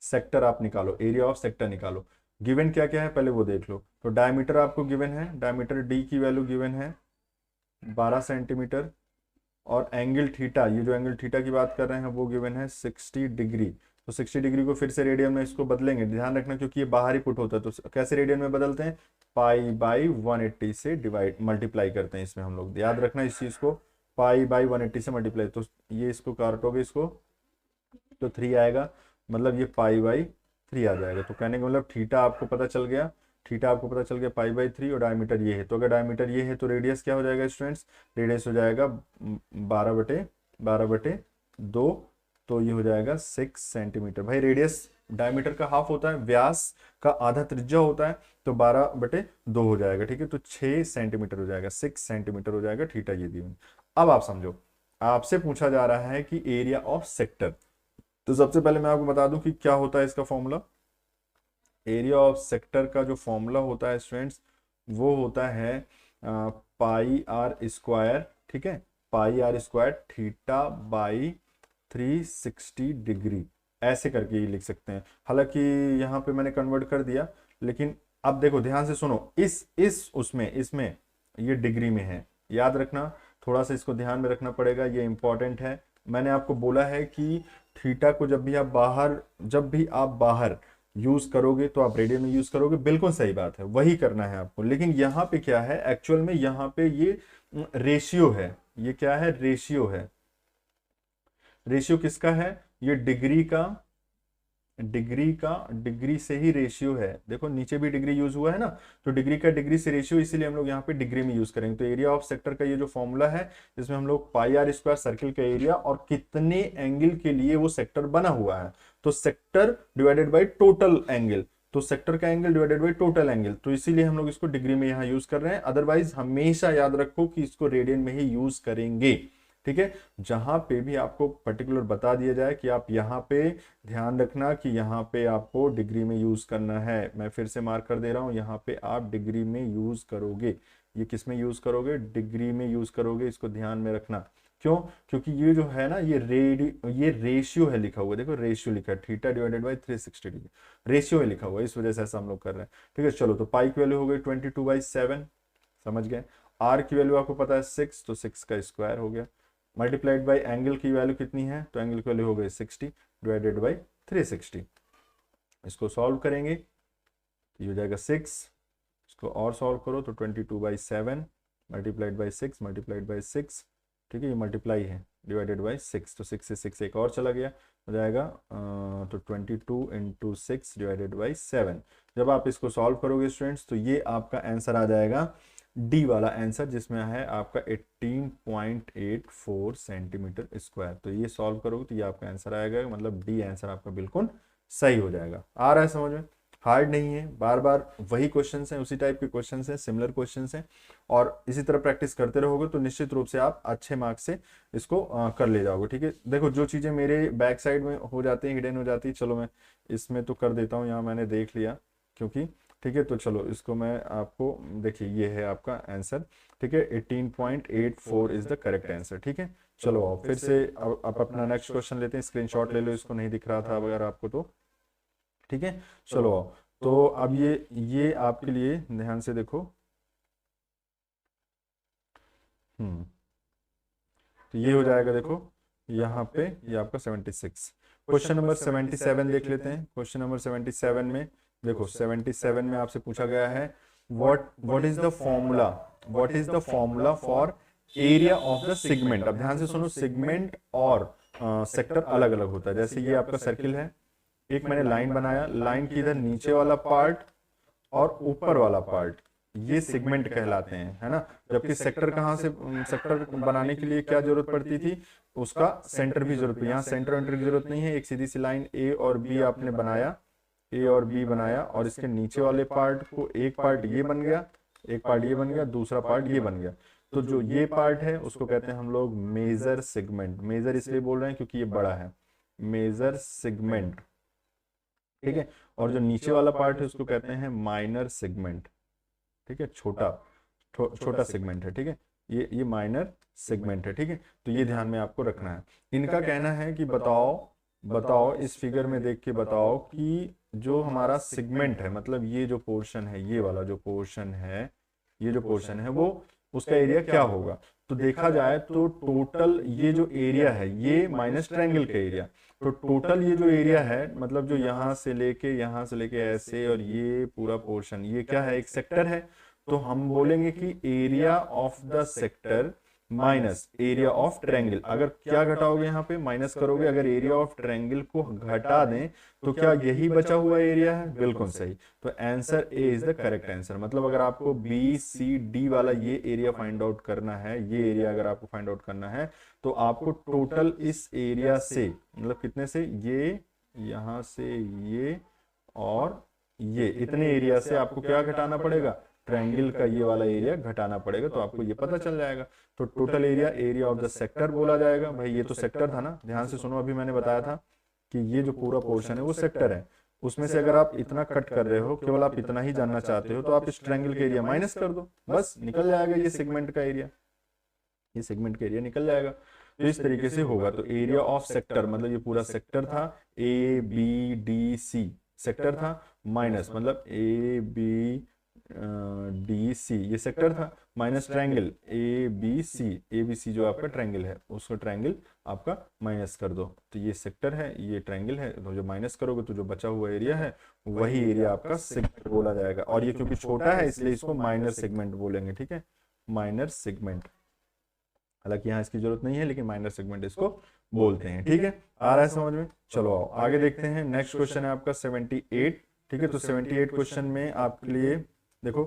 सेक्टर आप निकालो, एरिया ऑफ सेक्टर निकालो। गिवन क्या क्या है पहले वो देख लो। तो डायमीटर आपको गिवन है, डायमीटर डी की वैल्यू गिवन है 12 सेंटीमीटर, और एंगल थीटा, ये जो एंगल थीटा की बात कर रहे हैं वो गिवन है 60 डिग्री। तो 60 डिग्री को फिर से रेडियन में इसको बदलेंगे, ध्यान रखना क्योंकि ये बाहर ही पुट होता है। तो कैसे रेडियन में बदलते हैं, पाई/180 से डिवाइड मल्टीप्लाई करते हैं इसमें हम लोग, याद रखना इस चीज को, पाई/180 से मल्टीप्लाई। तो ये इसको काटोगे इसको तो 3 आएगा, मतलब ये पाई/3 आ जाएगा। तो कहने का मतलब थीटा आपको पता चल गया, थीटा आपको पता चल गया पाई/3, और डायमीटर ये है। तो अगर डायमीटर ये है तो रेडियस क्या हो जाएगा स्टूडेंट्स, रेडियस हो जाएगा 12/2, तो ये हो जाएगा 6 सेंटीमीटर। भाई रेडियस डायमीटर का हाफ होता है, व्यास का आधा त्रिज्या होता है, तो 12/2 हो जाएगा, ठीक है। तो 6 सेंटीमीटर हो जाएगा, 6 सेंटीमीटर हो जाएगा, थीटा ये दी हुई। अब आप समझो, आपसे पूछा जा रहा है कि एरिया ऑफ सेक्टर। तो सबसे पहले मैं आपको बता दूं कि क्या होता है इसका फॉर्मूला। एरिया ऑफ सेक्टर का जो फॉर्मूला होता है स्टूडेंट्स वो होता है पाई/r², ठीक है, पाई/r² थीटा/360 डिग्री, ऐसे करके ये लिख सकते हैं। हालांकि यहाँ पे मैंने कन्वर्ट कर दिया, लेकिन अब देखो ध्यान से सुनो, इस उसमें इसमें ये डिग्री में है, याद रखना, थोड़ा सा इसको ध्यान में रखना पड़ेगा, ये इंपॉर्टेंट है। मैंने आपको बोला है कि थीटा को जब भी आप बाहर यूज करोगे तो आप रेडियन में यूज करोगे, बिल्कुल सही बात है, वही करना है आपको। लेकिन यहाँ पे क्या है एक्चुअल में, यहाँ पे ये रेशियो है। ये क्या है? रेशियो है। रेशियो किसका है? ये डिग्री से ही रेशियो है। देखो नीचे भी डिग्री यूज हुआ है ना, तो डिग्री का डिग्री से रेशियो, इसीलिए हम लोग यहाँ पे डिग्री में यूज करेंगे। तो एरिया ऑफ सेक्टर का ये जो फॉर्मूला है, जिसमें हम लोग पाई आर स्क्वायर सर्किल का एरिया और कितने एंगल के लिए वो सेक्टर बना हुआ है, तो sector divided by total angle, तो सेक्टर का angle divided by total angle, तो इसीलिए हम लोग इसको डिग्री में यहाँ यूज कर रहे हैं। अदरवाइज हमेशा याद रखो कि इसको रेडियन में ही यूज करेंगे, ठीक है। जहां पे भी आपको पर्टिकुलर बता दिया जाए कि आप यहाँ पे ध्यान रखना कि यहाँ पे आपको डिग्री में यूज करना है, मैं फिर से मार्क कर दे रहा हूं, यहाँ पे आप डिग्री में यूज करोगे। ये किस में यूज करोगे? डिग्री में यूज करोगे, इसको ध्यान में रखना। क्यों? क्योंकि ये जो है ना, ये रेशियो है लिखा हुआ, देखो रेशियो लिखा है, theta divided by 360 degree, ratio है लिखा हुआ, इस वजह से ऐसा हम लोग कर रहे हैं, ठीक है। चलो, तो पाई की वैल्यू हो गई 22/7, समझ गए। आर की वैल्यू आपको पता है 6, तो 6 का स्क्वायर हो गया, मल्टीप्लाइड बाई एंगल की वैल्यू कितनी है, तो एंगल की वैल्यू हो गई 60 डिवाइडेड बाई 360। इसको सॉल्व करेंगे तो ये हो जाएगा 6, इसको और सॉल्व करो तो 22/7 मल्टीप्लाइड बाई 6 मल्टीप्लाइड बाई 6, ठीक है, ये मल्टीप्लाई है, डिवाइडेड बाई 6, तो 6 से 6 एक और चला गया, हो जाएगा तो 22 इंटू 6 डिवाइडेड बाई 7। जब आप इसको सॉल्व करोगे स्टूडेंट्स, तो ये आपका आंसर आ जाएगा डी वाला आंसर, जिसमें है आपका 18.84 सेंटीमीटर स्क्वायर। तो ये सॉल्व करोगे तो ये आपका आंसर आएगा, मतलब डी आंसर आपका बिल्कुल सही हो जाएगा। आ रहा है समझ में? हार्ड नहीं है, बार बार वही क्वेश्चंस हैं, उसी टाइप के क्वेश्चंस हैं, सिमिलर क्वेश्चंस हैं, और इसी तरह प्रैक्टिस करते रहोगे तो निश्चित रूप से आप अच्छे मार्क्स से इसको कर ले जाओगे, ठीक है। देखो, जो चीजें मेरे बैक साइड में हो जाती हैं, हिडन हो जाती है, चलो मैं इसमें तो कर देता हूँ, यहाँ मैंने देख लिया क्योंकि, ठीक है। तो चलो इसको मैं आपको, देखिए ये है आपका आंसर, ठीक है, 18.84 इज द करेक्ट आंसर, ठीक है। चलो आओ फिर से अब अपना नेक्स्ट क्वेश्चन लेते हैं, स्क्रीनशॉट ले लो, इसको नहीं दिख रहा था अगर आपको तो, ठीक है। चलो आओ, तो अब ये आपके लिए ध्यान से देखो, तो ये हो जाएगा, देखो यहाँ पे ये आपका 76। क्वेश्चन नंबर 77 देख लेते हैं। क्वेश्चन नंबर 77 में देखो, 77 में आपसे पूछा गया है what is the formula for area of the segment. अब ध्यान से सुनो, सेगमेंट और सेक्टर अलग अलग होता है। जैसे ये आपका सर्किल है, एक मैंने लाइन बनाया, लाइन की इधर नीचे वाला पार्ट और ऊपर वाला पार्ट, ये सेगमेंट कहलाते हैं, है ना। जबकि सेक्टर कहाँ से, सेक्टर बनाने के लिए क्या जरूरत पड़ती थी, उसका सेंटर भी जरूरत पड़ी। यहाँ सेंटर वेंटर की जरूरत नहीं है, एक सीधी सी लाइन ए और बी आपने बनाया, ए और बी बनाया, और इसके नीचे वाले पार्ट को, एक पार्ट ये बन गया, एक पार्ट ये बन गया, दूसरा पार्ट ये बन गया। तो जो ये पार्ट है उसको कहते हैं हम लोग मेजर सेगमेंट। मेजर इसलिए बोल रहे हैं क्योंकि ये बड़ा है, मेजर सेगमेंट, ठीक है। और जो नीचे वाला पार्ट है उसको कहते हैं माइनर सेगमेंट, ठीक है, छोटा सेगमेंट है, ठीक है। ये माइनर सेगमेंट है, ठीक है। तो ये ध्यान में आपको रखना है। इनका कहना है कि बताओ इस फिगर में देख के बताओ कि जो हमारा सेगमेंट है, मतलब ये जो पोर्शन है, ये वाला जो पोर्शन है, ये जो पोर्शन है वो, उसका एरिया क्या होगा। तो देखा जाए तो टोटल ये जो एरिया है, ये माइनस ट्रायंगल का एरिया, तो टोटल ये जो एरिया है, मतलब जो यहां से लेके ऐसे, और ये पूरा पोर्शन, ये क्या है, एक सेक्टर है। तो हम बोलेंगे कि area of the sector minus area of triangle. अगर क्या घटाओगे, यहाँ पे माइनस करोगे, अगर एरिया ऑफ ट्रायंगल को घटा दें तो क्या यही बचा हुआ एरिया है, बिल्कुल सही। तो answer A is the correct answer. मतलब अगर आपको बी सी डी वाला ये एरिया फाइंड आउट करना है, ये एरिया अगर आपको फाइंड आउट करना है, तो आपको टोटल इस एरिया से, मतलब कितने से, ये यहां से ये और ये, इतने एरिया से आपको क्या घटाना पड़ेगा, ट्रायंगल का ये वाला एरिया घटाना पड़ेगा, तो आपको ये पता चल जाएगा। तो total area of the sector बोला जाएगा। भाई ये तो सेक्टर था ना, ध्यान से सुनो, अभी मैंने बताया था कि ये जो पूरा पोर्शन है वो सेक्टर है। उसमें से अगर आप इतना कट कर रहे हो, केवल आप इतना ही जानना चाहते हो, तो आप इस ट्रायंगल का एरिया माइनस कर दो, बस निकल जाएगा ये सेगमेंट का एरिया, ये सेगमेंट का एरिया निकल जाएगा। तो इस तरीके से होगा। तो एरिया ऑफ सेक्टर, मतलब ये पूरा सेक्टर था, A B D C sector था, माइनस मतलब ए बी डी सी ये सेक्टर था, minus triangle A B C जो आपका ट्रायंगल है उसको ट्रायंगल आपका माइनस कर दो, तो ये सेक्टर है ये ट्रायंगल है, तो जो माइनस करोगे तो जो बचा हुआ एरिया है वही एरिया आपका सेगमेंट बोला जाएगा। और ये क्योंकि छोटा है इसलिए इसको माइनर सेगमेंट बोलेंगे, ठीक है, माइनर सेगमेंट। हालांकि यहाँ इसकी जरूरत नहीं है लेकिन माइनर सेगमेंट इसको बोलते हैं, ठीक है। आ रहा है समझ में? चलो आओ आगे देखते हैं। नेक्स्ट क्वेश्चन है आपका 78, ठीक है। तो 78 क्वेश्चन में आपके लिए देखो,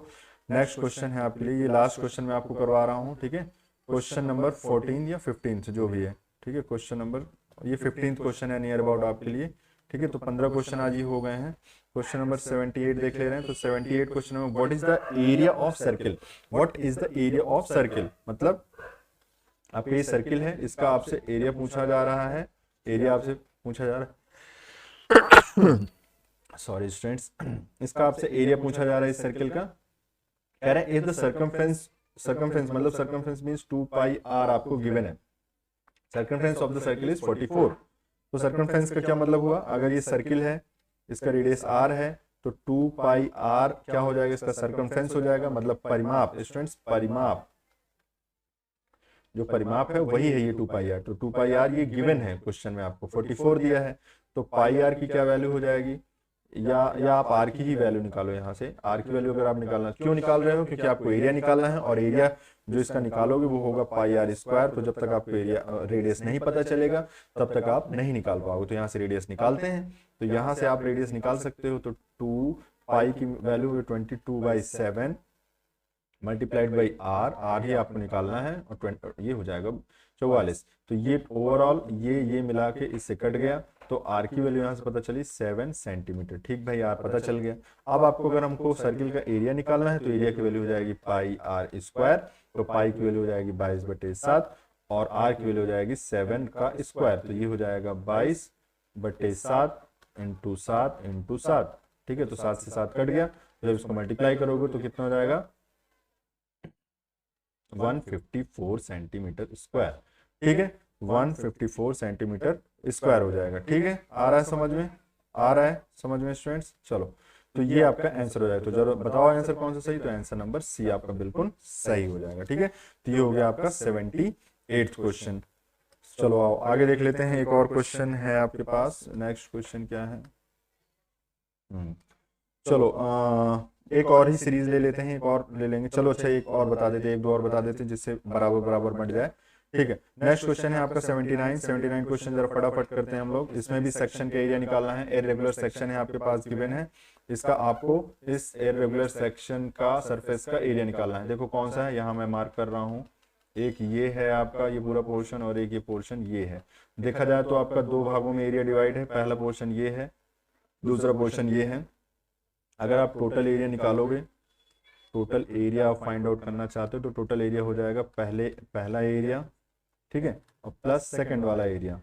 नेक्स्ट क्वेश्चन है आपके लिए, ये लास्ट क्वेश्चन मैं आपको करवा रहा हूँ, ठीक है। क्वेश्चन नंबर 14 या 15 जो भी है, ठीक है। क्वेश्चन नंबर ये 15th क्वेश्चन है नियर अबाउट आपके लिए, ठीक है। तो 15 क्वेश्चन आज ही हो गए हैं। क्वेश्चन नंबर 78 देख ले रहे हैं। तो 78 क्वेश्चन में what is the area of circle, what is the area of circle, मतलब आपका ये सर्किल है, इसका आपसे एरिया पूछा जा रहा है, एरिया आपसे पूछा जा रहा है सॉरी स्टूडेंट्स, इसका आपसे एरिया पूछा जा रहा है इस सर्किल का। कह रहे हैं इफ द सर्कमफ्रेंस, सर्कमफ्रेंस मतलब सर्कमफ्रेंस मींस 2 पाई आर आपको गिवन है, circumference of the circle is 44। तो सर्कमफ्रेंस का क्या मतलब हुआ, अगर ये सर्किल है इसका रेडियस आर है तो 2 पाई आर क्या हो जाएगा, इसका सर्कमफ्रेंस हो जाएगा, मतलब परिमाप स्टूडेंट्स, परिमाप जो परिमाप है वही है ये 2 पाई आर। तो 2 पाई आर ये गिवन है क्वेश्चन में, आपको 44 दिया है, तो पाई आर की क्या वैल्यू हो जाएगी, या आप आर की ही वैल्यू निकालो। यहाँ से आर की वैल्यू अगर आप निकालना, क्यों निकाल रहे हो, क्योंकि आपको एरिया निकालना है, और एरिया जो इसका निकालोगे वो होगा पाई आर स्क्वायर। तो जब तक आपको एरिया रेडियस नहीं पता चलेगा तब तक आप नहीं निकाल पाओगे। तो यहाँ से रेडियस निकालते हैं, तो यहाँ से आप रेडियस निकाल सकते हो। तो 2 पाई की value 22/7 multiplied by R, R ही आपको निकालना है, और ये हो जाएगा 44। तो ये ओवरऑल ये मिला के इससे कट गया, तो आर की वैल्यू यहाँ से पता चली 7 सेंटीमीटर। ठीक भाई, आर पता चल गया। अब आपको अगर हमको सर्किल का एरिया निकालना है तो एरिया की वैल्यू हो जाएगी पाई आर स्क्वायर, तो पाई की वैल्यू हो जाएगी 22/7 और आर की वैल्यू हो जाएगी 7 का स्क्वायर, तो ये हो जाएगा 22/7 इंटू 7। ठीक है, तो 7 से 7 कट गया, जब इसको मल्टीप्लाई करोगे तो कितना हो जाएगा 154 सेंटीमीटर स्क्वायर। ठीक है, 154 सेंटीमीटर स्क्वायर हो जाएगा। ठीक है, आ रहा है समझ में, आ रहा है समझ में स्टूडेंट्स। चलो, तो ये आपका आंसर हो जाएगा। तो जरूर बताओ आंसर कौन सा सही, तो आंसर नंबर सी आपका बिल्कुल सही हो जाएगा। ठीक है, तो ये हो गया आपका 78th क्वेश्चन। चलो आओ आगे देख लेते हैं। एक और क्वेश्चन है आपके पास। नेक्स्ट क्वेश्चन क्या है, चलो एक और ही सीरीज ले लेते हैं, एक और ले लेंगे। चलो अच्छा, एक और बता देते हैं, एक दो और बता देते हैं जिससे बराबर बराबर बन जाए। ठीक है, नेक्स्ट क्वेश्चन है आपका 79 क्वेश्चन जरा फटाफट करते हैं हम लोग। इसमें भी सेक्शन का एरिया निकालना है। इर्रेगुलर सेक्शन है आपके पास गिवन है, इसका आपको इस इर्रेगुलर सेक्शन का सरफेस का एरिया निकालना है। देखो कौन सा है, यहाँ मैं मार्क कर रहा हूँ। एक ये है आपका ये पूरा पोर्शन, और एक ये पोर्शन ये है। देखा जाए तो आपका दो भागों में एरिया डिवाइड है। पहला पोर्शन ये है, दूसरा पोर्शन ये है। अगर आप टोटल एरिया निकालोगे, टोटल एरिया आप फाइंड आउट करना चाहते हो, तो टोटल एरिया हो जाएगा पहला एरिया, ठीक है, और प्लस सेकंड वाला एरिया।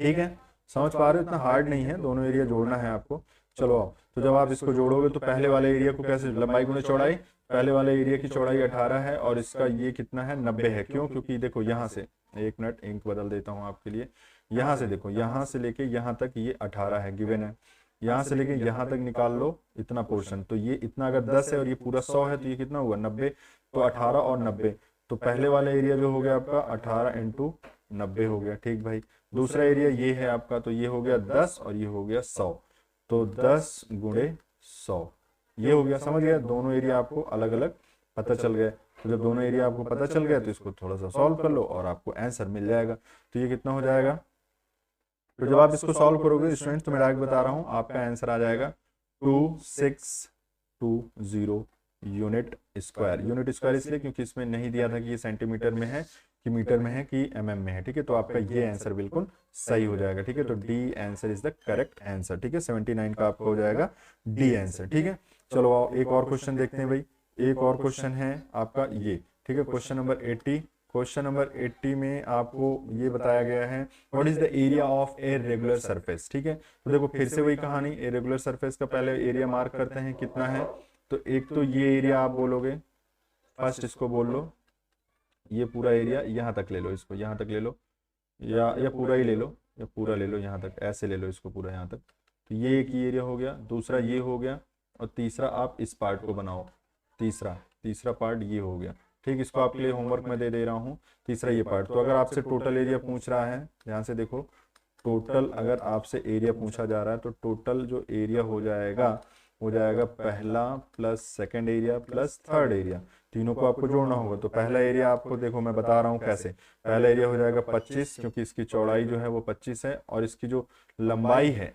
ठीक है, समझ पा रहे हो, इतना हार्ड नहीं है, दोनों एरिया जोड़ना है आपको। चलो आओ, तो जब आप इसको जोड़ोगे तो पहले वाले एरिया को कैसे, लंबाई गुणे चौड़ाई, पहले वाले एरिया की चौड़ाई 18 है और इसका ये कितना है 90 है। क्यों, क्योंकि देखो यहाँ से, एक मिनट इंक बदल देता हूँ आपके लिए। यहाँ से देखो, यहाँ से लेके यहाँ तक ये 18 है गिवन है, यहाँ से लेके यहाँ तक निकाल लो इतना पोर्शन, तो ये इतना अगर 10 है और ये पूरा 100 है तो ये कितना हुआ 90। तो 18 और 90, तो पहले वाला एरिया जो हो गया आपका 18 इंटू 90 हो गया। ठीक भाई, दूसरा एरिया ये है आपका, तो ये हो गया 10 और ये हो गया 100, तो 10 गुणे 100 ये हो गया। समझ गया, दोनों एरिया आपको अलग अलग पता चल गया। तो जब दोनों एरिया आपको पता चल गया तो इसको थोड़ा सा सॉल्व कर लो और आपको आंसर मिल जाएगा। तो ये कितना हो जाएगा, तो जब आप इसको सॉल्व करोगे स्टूडेंट, तो मैं डायरेक्ट बता रहा हूँ आपका आंसर आ जाएगा 2620 यूनिट स्क्वायर। यूनिट स्क्वायर इसलिए क्योंकि इसमें नहीं दिया था कि ये सेंटीमीटर में है कि मीटर में है कि एमएम में है। ठीक है, तो आपका ये आंसर बिल्कुल सही हो जाएगा। ठीक है, तो D answer is the correct answer. ठीक है, 79 का आपका हो जाएगा डी आंसर। ठीक है, चलो आओ एक और क्वेश्चन देखते हैं भाई। एक और क्वेश्चन है आपका ये, ठीक है, क्वेश्चन नंबर 80। क्वेश्चन नंबर 80 में आपको ये बताया गया है what is the area of a regular surface. ठीक है, तो देखो फिर से वही कहानी, ए रेगुलर सरफेस का पहले एरिया मार्क करते हैं कितना है। तो एक तो ये एरिया आप बोलोगे, फर्स्ट इसको बोल लो, ये पूरा एरिया यहाँ तक ले लो, इसको यहाँ तक ले लो, या पूरा ही ले लो, या पूरा ले लो यहाँ तक, ऐसे ले लो इसको पूरा यहाँ तक। तो ये एक ही एरिया हो गया, दूसरा ये हो गया, और तीसरा आप इस पार्ट को बनाओ। तीसरा तीसरा पार्ट ये हो गया। ठीक, इसको आपके लिए होमवर्क में दे रहा हूँ। तीसरा ये पार्ट। तो अगर आपसे टोटल एरिया पूछ रहा है, ध्यान से देखो, टोटल अगर आपसे एरिया पूछा जा रहा है तो टोटल जो एरिया हो जाएगा पहला plus second area plus third area, तीनों को आपको जोड़ना होगा। तो पहला एरिया आपको देखो मैं बता रहा हूँ कैसे। पहला एरिया हो जाएगा 25, क्योंकि इसकी चौड़ाई जो है वो 25 है और इसकी जो लंबाई है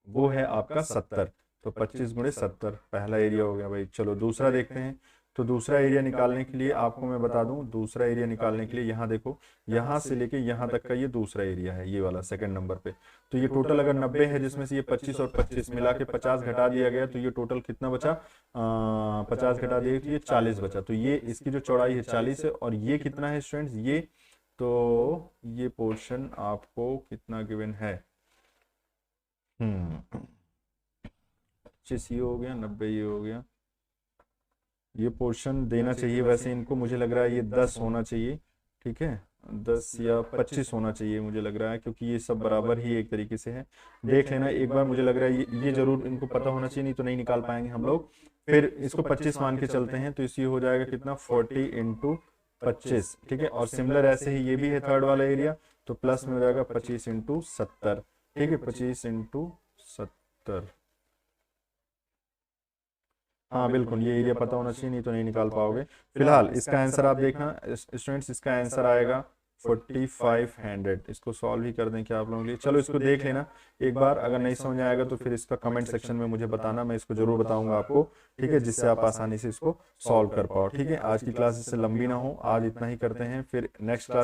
वो है आपका 70। तो 25 गुणे 70 पहला एरिया हो गया भाई। चलो दूसरा देखते हैं। तो दूसरा एरिया निकालने के लिए आपको मैं बता दूं, दूसरा एरिया निकालने के लिए यहाँ देखो, यहाँ से लेके यहाँ तक का ये दूसरा एरिया है, ये वाला सेकंड नंबर पे। तो ये टोटल अगर 90 है, जिसमें से ये 25 और 25 मिला के 50 घटा दिया गया, तो ये टोटल कितना बचा? 50 घटा दिया तो ये 40 बचा। तो ये इसकी जो चौड़ाई है 40 है, और ये कितना है स्टूडेंट्स? ये तो ये पोर्शन आपको कितना गिवन है? 25 ये हो गया, 90 ये हो गया। ये पोर्शन देना चाहिए वैसे इनको, मुझे लग रहा है ये 10 होना चाहिए। ठीक है, 10 या 25 होना चाहिए मुझे लग रहा है, क्योंकि ये सब बराबर ही एक तरीके से है। देख लेना एक बार, मुझे लग रहा है ये जरूर इनको पता होना चाहिए, नहीं तो नहीं निकाल पाएंगे हम लोग। फिर इसको 25 मान के चलते हैं, तो इसी हो जाएगा कितना? 40 इंटू 25। ठीक है, और सिमिलर ऐसे ही ये भी है थर्ड वाला एरिया, तो प्लस में हो जाएगा 25 इंटू 70। ठीक है, 25 इंटू 70। हाँ बिल्कुल, ये एरिया पता होना चाहिए, नहीं तो नहीं निकाल पाओगे। फिलहाल इसका आंसर आप देखना स्टूडेंट्स, इसका आंसर आएगा 4500। इसको सॉल्व ही कर दें क्या आप लोगों के लिए? चलो इसको देख लेना एक बार, अगर नहीं समझ आएगा तो फिर इसका कमेंट सेक्शन में मुझे बताना, मैं इसको जरूर बताऊंगा आपको। ठीक है, जिससे आप आसानी से इसको सॉल्व कर पाओ। ठीक है, आज की क्लास इससे लंबी ना हो, आज इतना ही करते हैं, फिर नेक्स्ट क्लास